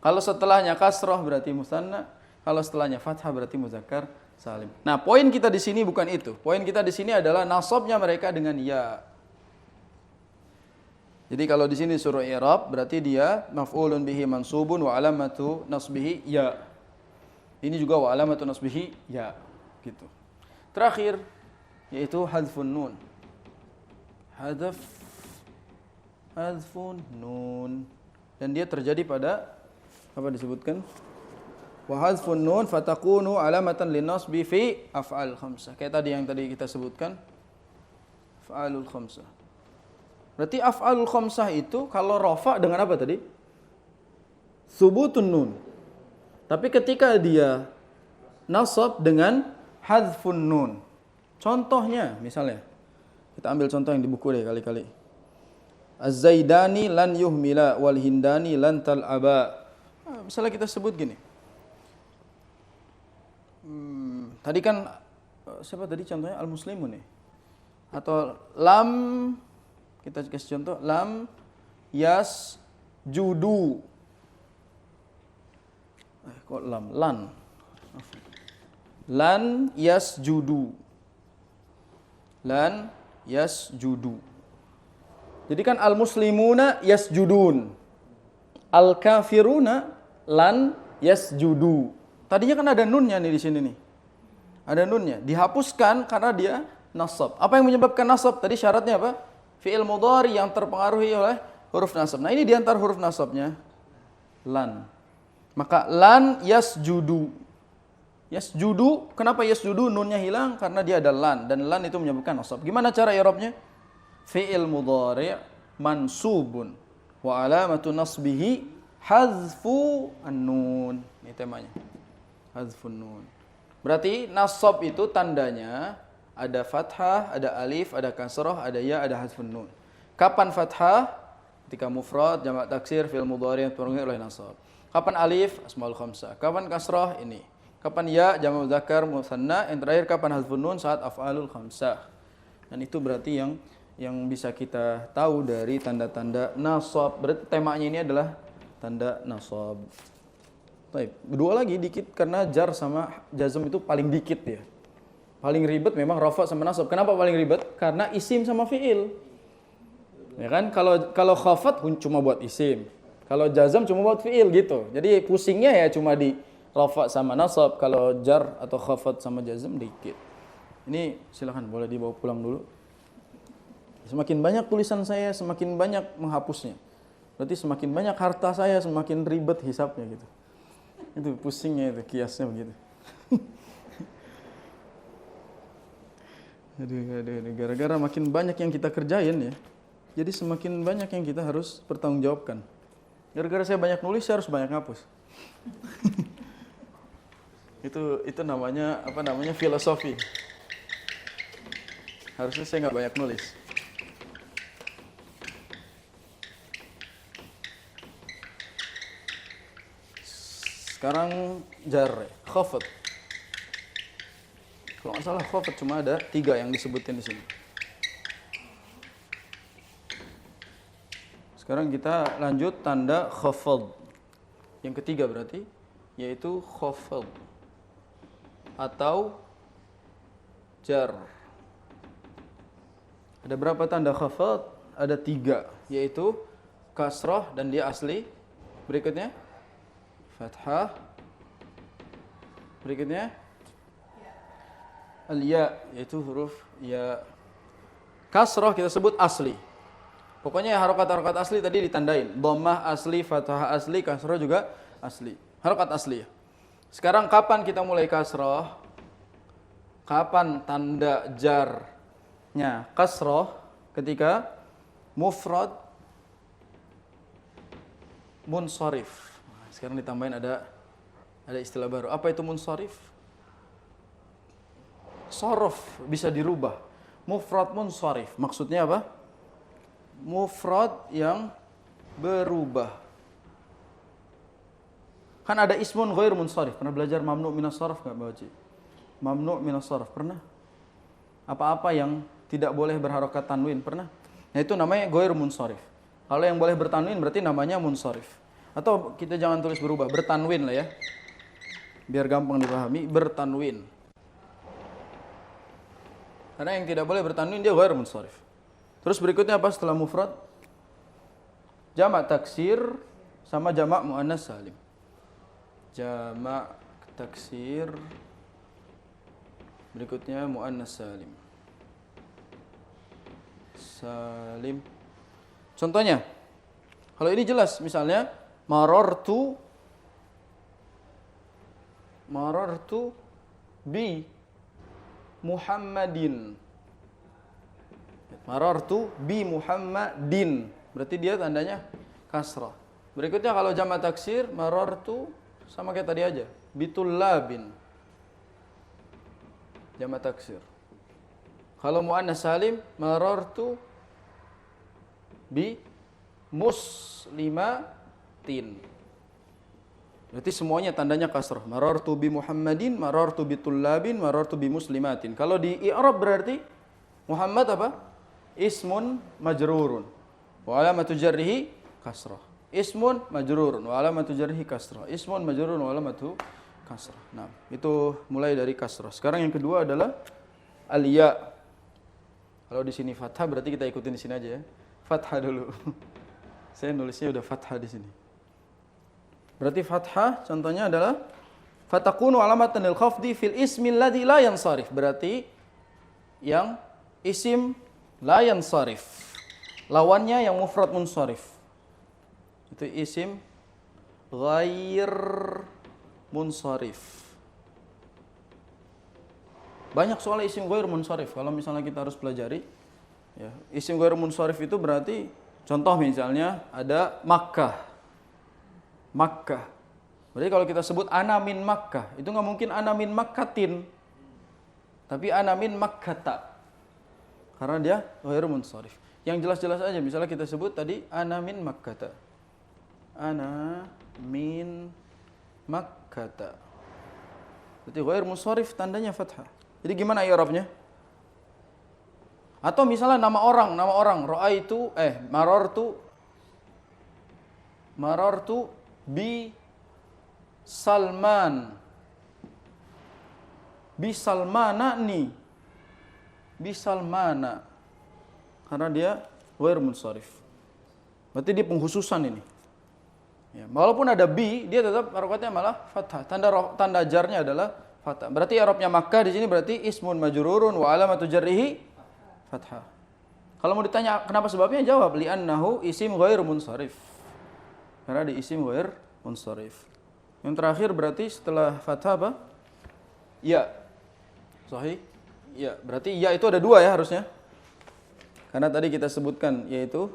Kalau setelahnya kasrah berarti musanna, kalau setelahnya fathah berarti mudzakkar salim. Nah, poin kita di sini bukan itu. Poin kita di sini adalah nasabnya mereka dengan ya. Jadi kalau di sini suruh i'rab berarti dia maf'ulun bihi mansubun wa alamatu nasbihi ya. Ini juga wa alamatu nasbihi ya. Gitu. Terakhir yaitu hadzfun nun. Hadzfun nun. Dan dia terjadi pada apa disebutkan? Wa hadzfun nun fatakunu alamatan linnasbi fi af'al khamsah. Kayak tadi yang tadi kita sebutkan. Af'alul khamsah. Berarti af'alul khamsah itu kalau rafa dengan apa tadi? Subutun nun. Tapi ketika dia nasab dengan hadzfun nun. Contohnya misalnya, kita ambil contoh yang di buku deh kali-kali. Az-Zaidani lan yuhmila wal Hindani lan tal'aba. Misalnya kita sebut gini. Tadi kan siapa tadi contohnya al-muslimun nih. Atau lam, kita kasih contoh lam yas judu. Kok lam? Lan yas judu. Lan yas judu. Jadi kan al-muslimuna yasjudun. Al-kafiruna lan yasjudu. Tadinya kan ada nunnya nih di sini nih. Ada nunnya. Dihapuskan karena dia nasab. Apa yang menyebabkan nasab? Tadi syaratnya apa? Fi'il mudhari yang terpengaruhi oleh huruf nasab. Nah, ini di antara huruf nasabnya lan. Maka lan yasjudu. Yasjudu, kenapa yasjudu? Nunnya hilang karena dia ada lan, dan lan itu menyebabkan nasab. Gimana cara i'rabnya? Fi'il mudhari' mansubun wa alamatu nasbihi hadzfu an-nun. Ini temanya. Hadzfun nun. Berarti nasab itu tandanya ada fathah, ada alif, ada kasrah, ada ya, ada hadzfun nun. Kapan fathah? Ketika mufrad, jamak taksir, fi'il mudhari' yang dipenuhi oleh nasab. Kapan alif? Asmaul khamsah. Kapan kasrah? Ini. Kapan ya? Jamak muzakkar musanna. Yang terakhir kapan hadzfun nun? Saat af'alul khamsah. Dan itu berarti yang bisa kita tahu dari tanda-tanda nasab. Berarti temanya ini adalah tanda nasab. Baik, dua lagi dikit karena jar sama jazm itu paling dikit ya. Paling ribet memang rafa sama nasab. Kenapa paling ribet? Karena isim sama fiil. Ya kan? Kalau khafat cuma buat isim. Kalau jazm cuma buat fiil gitu. Jadi pusingnya ya cuma di rafa sama nasab. Kalau jar atau khafat sama jazm dikit. Ini silakan boleh dibawa pulang dulu. Semakin banyak tulisan saya, semakin banyak menghapusnya. Berarti semakin banyak harta saya, semakin ribet hisapnya gitu. Itu pusingnya itu, kiasnya begitu. Aduh, gara-gara makin banyak yang kita kerjain ya. Jadi semakin banyak yang kita harus pertanggungjawabkan. Gara-gara saya banyak nulis, saya harus banyak ngapus. Itu namanya filosofi. Harusnya saya nggak banyak nulis. Sekarang jar, khafat. Kalau nggak salah khafat cuma ada 3 yang disebutin di sini. Sekarang kita lanjut tanda khafad. Yang ketiga berarti yaitu khafad atau jar. Ada berapa tanda khafad? Ada 3, yaitu kasrah dan dia asli. Berikutnya fathah. Berikutnya al-ya, yaitu huruf ya. Kasrah kita sebut asli. Pokoknya harokat-harokat asli tadi ditandain. Dhammah asli, fathah asli, kasrah juga asli. Harokat asli ya. Sekarang kapan kita mulai kasrah? Kapan tanda jarnya kasrah? Ketika mufrad munsharif. Sekarang ditambahin ada istilah baru. Apa itu munsharif? Sorof bisa dirubah. Mufrad munsharif. Maksudnya apa? Mufrad yang berubah. Kan ada ismun ghair munsharif. Pernah belajar mamnu minas sarf enggak, Mbak Oci? Mamnu minas sarf pernah? Apa-apa yang tidak boleh berharokat tanwin pernah? Nah, itu namanya ghair munsharif. Kalau yang boleh bertanwin berarti namanya munsharif. Atau kita jangan tulis berubah, bertanwin lah ya. Biar gampang dipahami, bertanwin. Karena yang tidak boleh bertanwin dia ghair munsharif. Terus berikutnya apa setelah mufrad? Jamak taksir sama jamak muannas salim. Jamak taksir. Berikutnya muannas salim. Salim. Contohnya, kalau ini jelas, misalnya marartu bi Muhammadin. Marartu bi Muhammadin. Berarti dia tandanya kasrah. Berikutnya kalau jamak taksir, marartu sama kayak tadi aja. Bitullabin. Jamak taksir. Kalau muannas salim, marartu bi muslimatin. Berarti semuanya tandanya kasrah. Marartu bi Muhammadin, marartu bitullabin, marartu bi muslimatin. Kalau di i'rab berarti Muhammad apa? Ismun majrurun. Wa alamatu jarrihi kasrah. Ismun majrurun wa alamatu jarrihi kasrah. Ismun majrurun wa alamatu kasrah. Nah, itu mulai dari kasrah. Sekarang yang kedua adalah al-ya. Kalau di sini fathah berarti kita ikutin di sini aja ya. Fathah dulu. Saya nulisnya udah fathah di sini. Berarti fathah contohnya adalah fatakunu alamatan lil khafdi fil ismi alladhi la yansarif. Berarti yang isim la yansarif. Lawannya yang mufrad munsharif. Itu isim ghair munsharif. Banyak soal isim ghair munsharif kalau misalnya kita harus pelajari. Ya, isim ghair munsharif itu berarti contoh misalnya ada Makkah. Makkah. Berarti kalau kita sebut ana min Makkah, itu nggak mungkin ana min Makkatin. Tapi ana min Makkata. Karena dia ghair munsharif. Yang jelas-jelas aja misalnya kita sebut tadi ana min Makkata. Ana min Makkata. Berarti ghair munsharif tandanya fathah. Jadi gimana i'rabnya? Atau misalnya nama orang, marartu bi Salman. Bi Salmana nih. Bi Salmana. Karena dia ghair munsharif. Berarti dia pengkhususan ini. Ya, walaupun ada bi, dia tetap harokatnya malah fathah. Tanda jarnya adalah fathah. Berarti i'rabnya Makkah di sini berarti ismun majrurun wa alamatu jarrihi fathah. Kalau mau ditanya kenapa sebabnya, jawab li'annahu isim ghair munsharif. Karena di isim ghair munsharif. Yang terakhir berarti setelah fathah apa? Ya. Sahih? Ya, berarti ya itu ada dua ya harusnya. Karena tadi kita sebutkan yaitu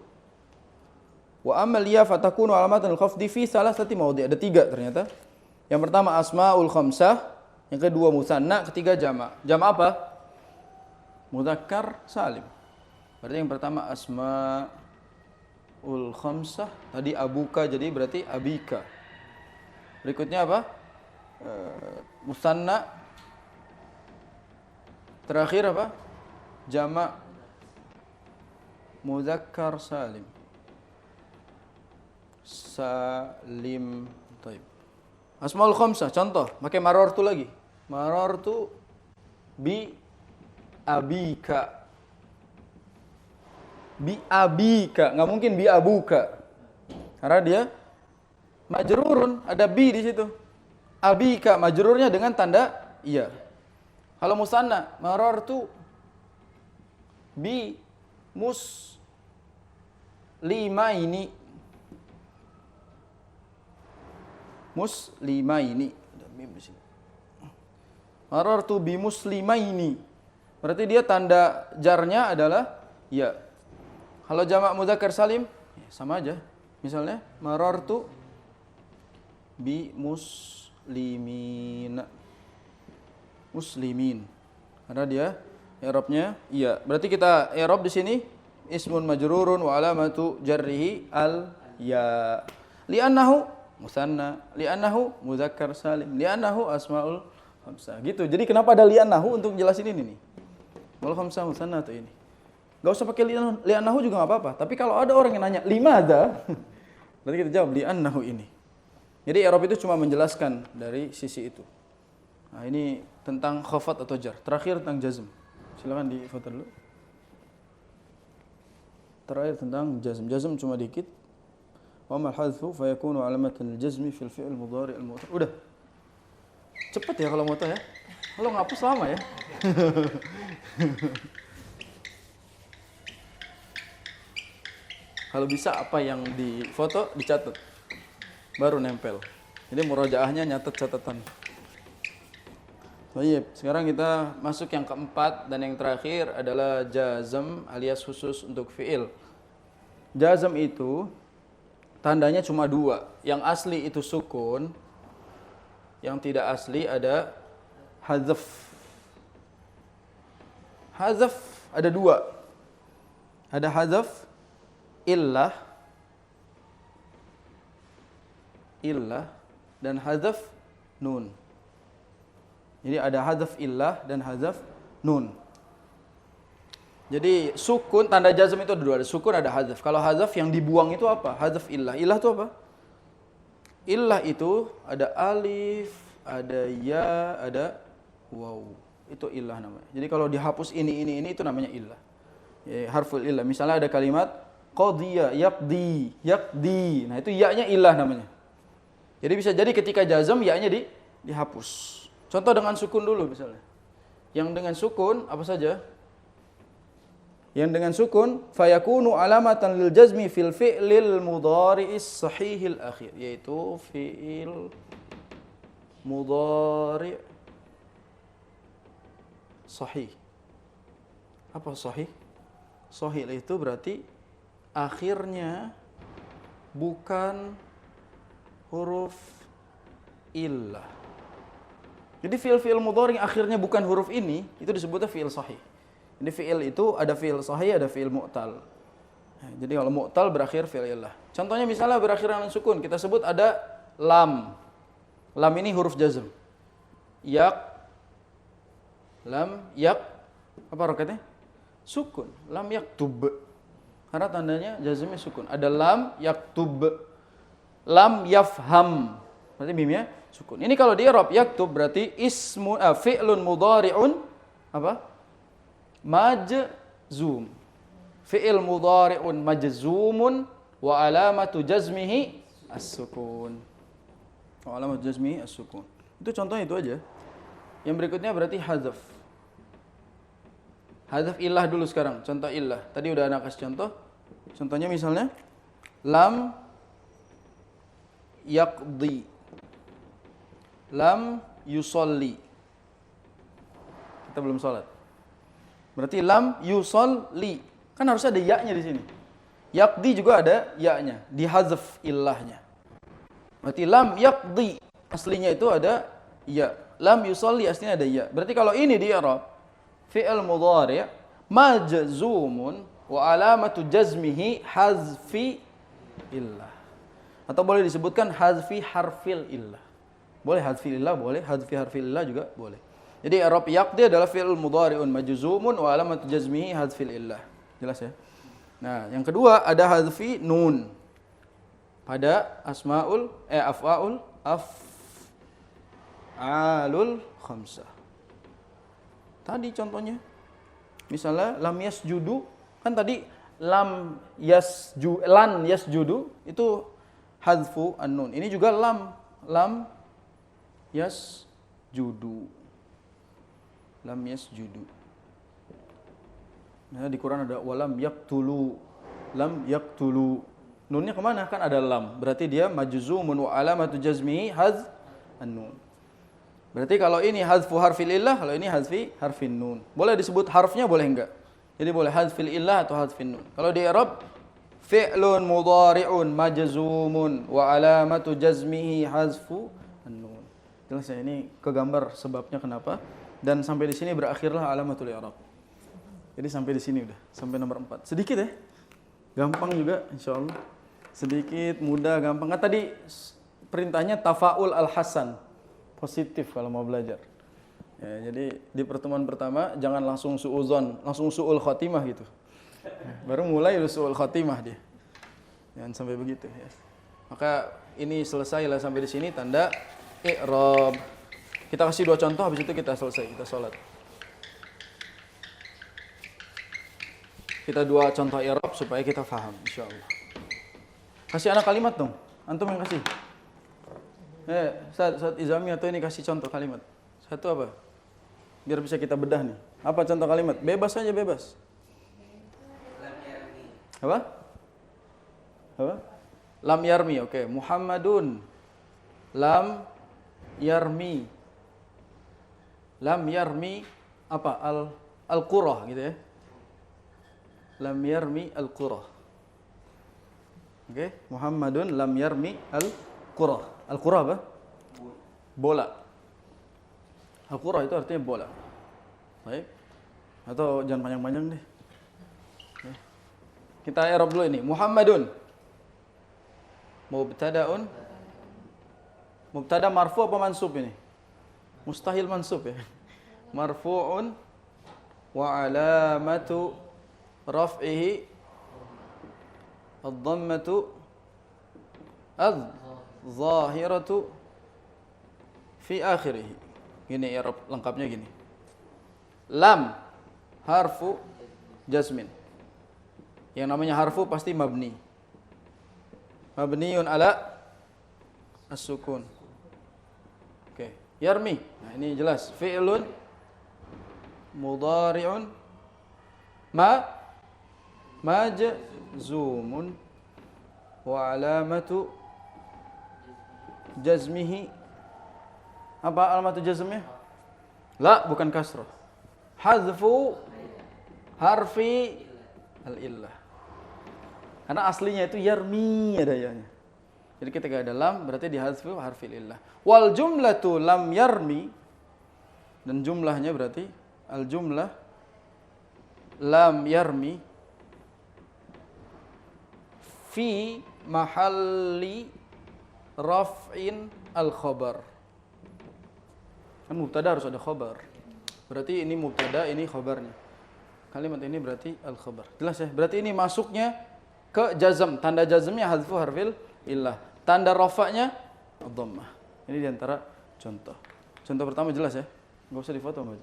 wa amal ya fatakunu alamatan al-khafdi fi salasati mawdi'. Ada 3 ternyata. Yang pertama asmaul khamsah, yang kedua musanna, ketiga jamak. Jamak apa? Mudzakkar salim. Berarti yang pertama asmaul khamsah, tadi abuka jadi berarti abika. Berikutnya apa? Musanna. Terakhir apa? Jamak mudzakkar salim. Salim. Taib. Asmaul khamsah contoh, pakai marartu lagi. Marartu bi abika. Bi abika, enggak mungkin bi abuka. Karena dia majrurun, ada bi di situ. Abika majrurnya dengan tanda iya. Kalau musanna, marartu bi muslimaini. Muslimaini. Ada mim di sini. Marartu bi muslimaini. Berarti dia tanda jarnya adalah ya. Kalau jamak mudzakkar salim ya sama aja. Misalnya marartu bi muslimin. Muslimin. Karena dia i'rabnya iya. Berarti kita i'rab di sini ismun majrurun wa alamatu jarrihi al ya. Li'annahu musanna, li'annahu mudzakkar salim, li'annahu asmaul khamsah. Gitu. Jadi kenapa ada li'annahu untuk jelasin ini nih? Wal khamsah musanna atau ini. Gak usah pakai li'annahu juga enggak apa-apa. Tapi kalau ada orang yang nanya limadza, berarti kita jawab li'annahu ini. Jadi i'rab itu cuma menjelaskan dari sisi itu. Nah, ini tentang khafat atau jar. Terakhir tentang jazm. Silakan difoto dulu. Terakhir tentang jazm. Jazm cuma dikit. Wa mal hadfu fa yakunu alamatan al-jazmi fil fi'l mudhari' al-mu'tar. Udah. Cepat ya kalau moto ya. Kalau ngapus lama ya. Kalau bisa apa yang difoto dicatat. Baru nempel. Jadi murojaahnya nyatet catatan. Baik, sekarang kita masuk yang keempat dan yang terakhir adalah jazm alias khusus untuk fi'il. Jazm itu tandanya cuma dua. Yang asli itu sukun, yang tidak asli ada hadzaf. Hadzaf ada dua. Ada hadzaf illah dan hadzaf nun. Jadi ada hadzaf illah dan hadzaf nun. Jadi sukun, tanda jazm itu ada dua, ada sukun, ada hadzaf. Kalau hadzaf yang dibuang itu apa? Hadzaf illah. Illah itu apa? Illah itu ada alif, ada ya, ada waw. Itu illah namanya. Jadi kalau dihapus ini itu namanya illah. Ya, harful illah. Misalnya ada kalimat qadhiya, yaqdi. Nah, itu ya-nya illah namanya. Jadi bisa jadi ketika jazm ya-nya dihapus. Contoh dengan sukun dulu misalnya. Yang dengan sukun apa saja? Yang dengan sukun fayakunu alamatan lil jazmi fil fi'lil mudhari'is sahihil akhir, yaitu fi'il mudhari' sahih. Apa sahih? Sahih itu berarti akhirnya bukan huruf illah. Jadi fi'il mudhari' akhirnya bukan huruf ini, itu disebutnya fi'il sahih. Jadi fi'il itu ada fi'il sahih, ada fi'il mu'tal. Jadi kalau mu'tal berakhir fi'il illah. Contohnya misalnya berakhir dengan sukun, kita sebut ada lam. Lam ini huruf jazm. Lam yak, apa rokatnya? Sukun. Lam yaktub. Karena tandanya jazmnya sukun. Ada lam yaktub. Lam yafham. Berarti mimnya sukun. Ini kalau di i'rab yaktub berarti fi'lun mudhari'un apa? Majzum. Fi'il mudhari'un majzumun wa alamatu jazmihi as-sukun. Wa alamatu jazmihi as-sukun. Itu contohnya itu aja. Yang berikutnya berarti hadzaf. Hadzaf illah dulu sekarang. Contoh illah. Tadi udah anak kasih contoh. Contohnya misalnya lam yaqdi. Lam yusolli. Kita belum sholat. Berarti lam yusolli. Kan harusnya ada ya-nya di sini. Yaqdi juga ada ya-nya. Dihazaf illahnya. Berarti lam yaqdi. Aslinya itu ada ya. Lam yusolli aslinya ada ya. Berarti kalau ini di i'rab fi'il mudhari' majzumun wa alamatu jazmihi hazfi illah. Atau boleh disebutkan hazfi harfil illah. Boleh hadfi illah, boleh hadfi harfi illah juga boleh. Jadi i'rab yaqdi adalah fi'il mudhari'un majzumun wa alamatu jazmihi hadfil illah. Jelas ya? Nah, yang kedua ada hadfi nun. Pada af'alul khamsah. Tadi contohnya misalnya lam yasjudu, kan tadi lan yasjudu itu hadfu an-nun. Ini juga lam yasjudu. Lam yasjudu. Nah, di Quran ada walam yaqtulu. Lam yaqtulu. Nunnya kemana? Kan ada lam. Berarti dia majzumun wa alamatu jazmihi haz an-nun. Berarti kalau ini hazfu harfil illah, kalau ini hazfi harfin nun. Boleh disebut harfnya, boleh enggak? Jadi boleh hazfil illah atau hazfin nun. Kalau di i'rab fi'lun mudhari'un majzumun wa alamatu jazmihi hazfu an-nun. Jelas ya, ini kegambar sebabnya kenapa. Dan sampai di sini berakhirlah alamatul i'rab. Jadi sampai di sini udah, sampai nomor 4. Sedikit ya. Gampang juga insyaallah. Sedikit, mudah, gampang. Kan tadi perintahnya tafaul al-hasan. Positif kalau mau belajar. Ya, jadi di pertemuan pertama jangan langsung suudzon, langsung suul khotimah gitu. Baru mulai suul khotimah dia. Jangan sampai begitu ya. Maka ini selesai lah sampai di sini tanda i'rab. Kita kasih 2 contoh, habis itu kita selesai, kita sholat. Kita 2 contoh i'rab supaya kita paham insyaallah. Kasih anak kalimat dong. Antum yang kasih. Ustaz Izami atau ini kasih contoh kalimat. Satu apa? Biar bisa kita bedah nih. Apa contoh kalimat? Bebas aja, bebas. Apa? Apa? Lam yarmi, oke. Muhammadun lam yarmi. lam yarmi apa? Al-qurah gitu ya. Lam yarmi al-qurah. Oke, Muhammadun lam yarmi al-qurah. Al-qurah apa? Bola. Al-qurah itu artinya bola. Baik. Atau jangan panjang-panjang deh. Oke. Kita i'rab dulu ini. Muhammadun mubtada'un. Mubtada marfu apa mansub ini? Mustahil mansub ya. Marfu'un wa alamatu raf'ihi ad-dhammatu adh-dhahiratu fi akhirih. Gini i'rab lengkapnya gini. Lam harfu jazmin. Yang namanya harfu pasti mabni. Mabniun ala as-sukun. Oke, yarmi. Nah, ini jelas fi'lun mudhari'un majzumun wa alamatu jazmihi. Apa alamatu jazmnya? La, bukan kasrah. Hadzfu harfi al-illah. Karena aslinya itu yarmi ada ya-nya. Jadi ketika ada lam berarti dihadzfu harfi al-illah. Wal jumlatu lam yarmi, dan jumlahnya berarti al-jumlah lam yarmi fi mahalli raf'in al-khabar. Kan mubtada harus ada khabar. Berarti ini mubtada, ini khabarnya. Kalimat ini berarti al-khabar. Jelas ya? Berarti ini masuknya ke jazm. Tanda jazmnya hadzfu harfil illah. Tanda rafa'nya ad-dhammah. Ini diantara contoh. Contoh pertama jelas ya? Enggak usah difoto Mbak.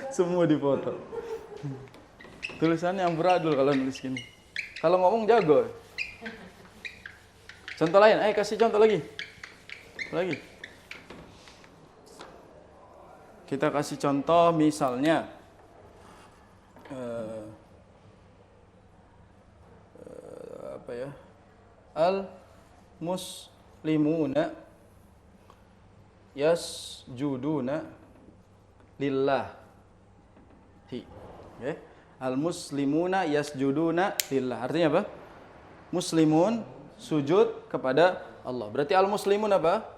Semua difoto. Tulisannya yang beradul kalau nulis gini. Kalau ngomong jago. Contoh lain, kasih contoh lagi. Lagi. Kita kasih contoh misalnya apa ya? Al-muslimuna yasjuduna lillahi. Okay. Al-muslimuna yasjuduna lillah. Artinya apa? Muslimun sujud kepada Allah. Berarti al-muslimun apa?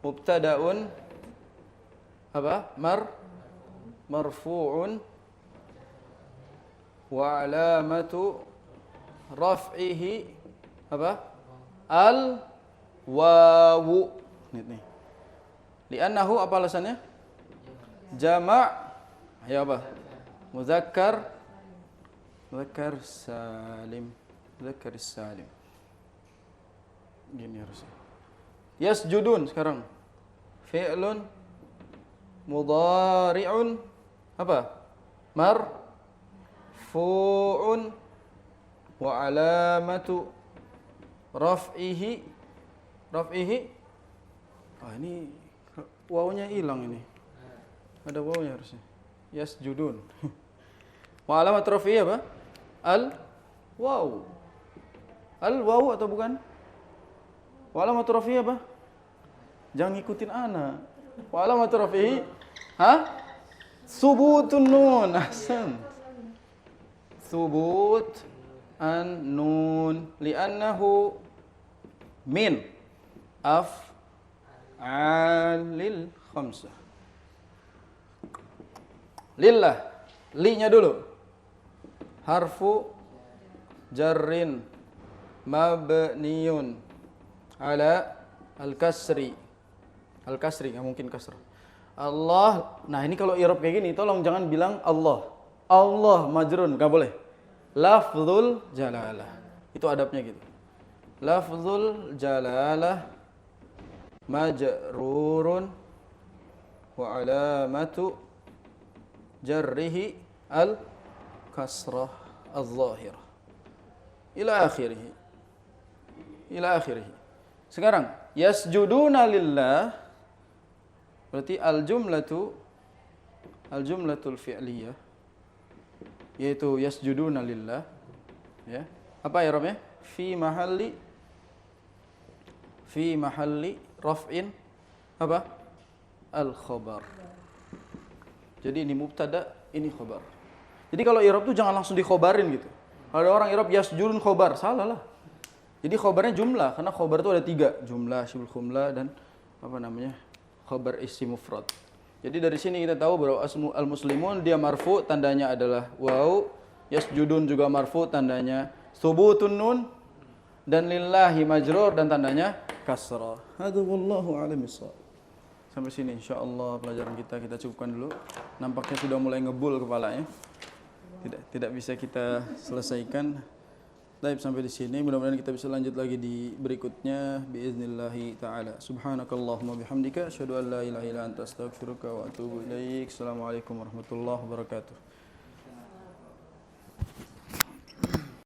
Mubtada'un apa? Marfu'un wa alamatu raf'ihi apa? Al-wawu. Nih. Li'annahu apa alasannya? Jama' ya apa? Muzakkar salim. Muzakkar salim. Gini harusnya. Yasjudun sekarang. Fi'lun mudhari'un apa? Marfu'un wa alamatu raf'ihi. Ini wawunya hilang ini. Ada wawunya harusnya. Yasjudun. Wa alamat raf'ihi apa? Al-waw. Al-waw atau bukan? Wa alamat raf'ihi apa? Jangan ngikutin ana. Wa alamat raf'ihi Subutun nun. Ahsan. Subut an-nun li'annahu min af'alil khamsah. Lillah, li-nya dulu. Harfu jarrin mabniyun ala al-kasri. Al-kasri, nggak mungkin kasr. Allah. Nah, ini kalau i'rab kayak gini, tolong jangan bilang Allah. Allah majrun, nggak boleh. Lafzul jalalah. Itu adabnya gitu. Lafzul jalalah majrurun wa alamatu jarrihi al-kasrah al-zahirah. Ila akhirih. Sekarang yasjuduna lillah berarti al-jumlatul fi'liyah yaitu yasjuduna lillah ya. Apa i'rabnya? Fi mahalli raf'in apa? al-khabar. Jadi ini mubtada, ini khabar. Jadi kalau i'rab tuh jangan langsung dikhobarin gitu. Kalau ada orang i'rab yasjudun khobar, salah lah. Jadi khobarnya jumlah, karena khobar itu ada 3, jumlah, syibul khumlah, dan khobar isim mufrad. Jadi dari sini kita tahu bahwa al-muslimun dia marfu, tandanya adalah waw, yasjudun juga marfu, tandanya subutun nun, dan lillahi majrur, dan tandanya kasrah. Hadu wallahu a'lam bissawab. Sampai sini insyaallah pelajaran kita cukupkan dulu. Nampaknya sudah mulai ngebul kepalanya. Tidak bisa kita selesaikan. Baik, sampai di sini. Mudah-mudahan kita bisa lanjut lagi di berikutnya biiznillahi taala. Subhanakallahumma bihamdika asyhadu an la ilaha illa anta astaghfiruka wa atubu ilaik. Assalamualaikum warahmatullahi wabarakatuh.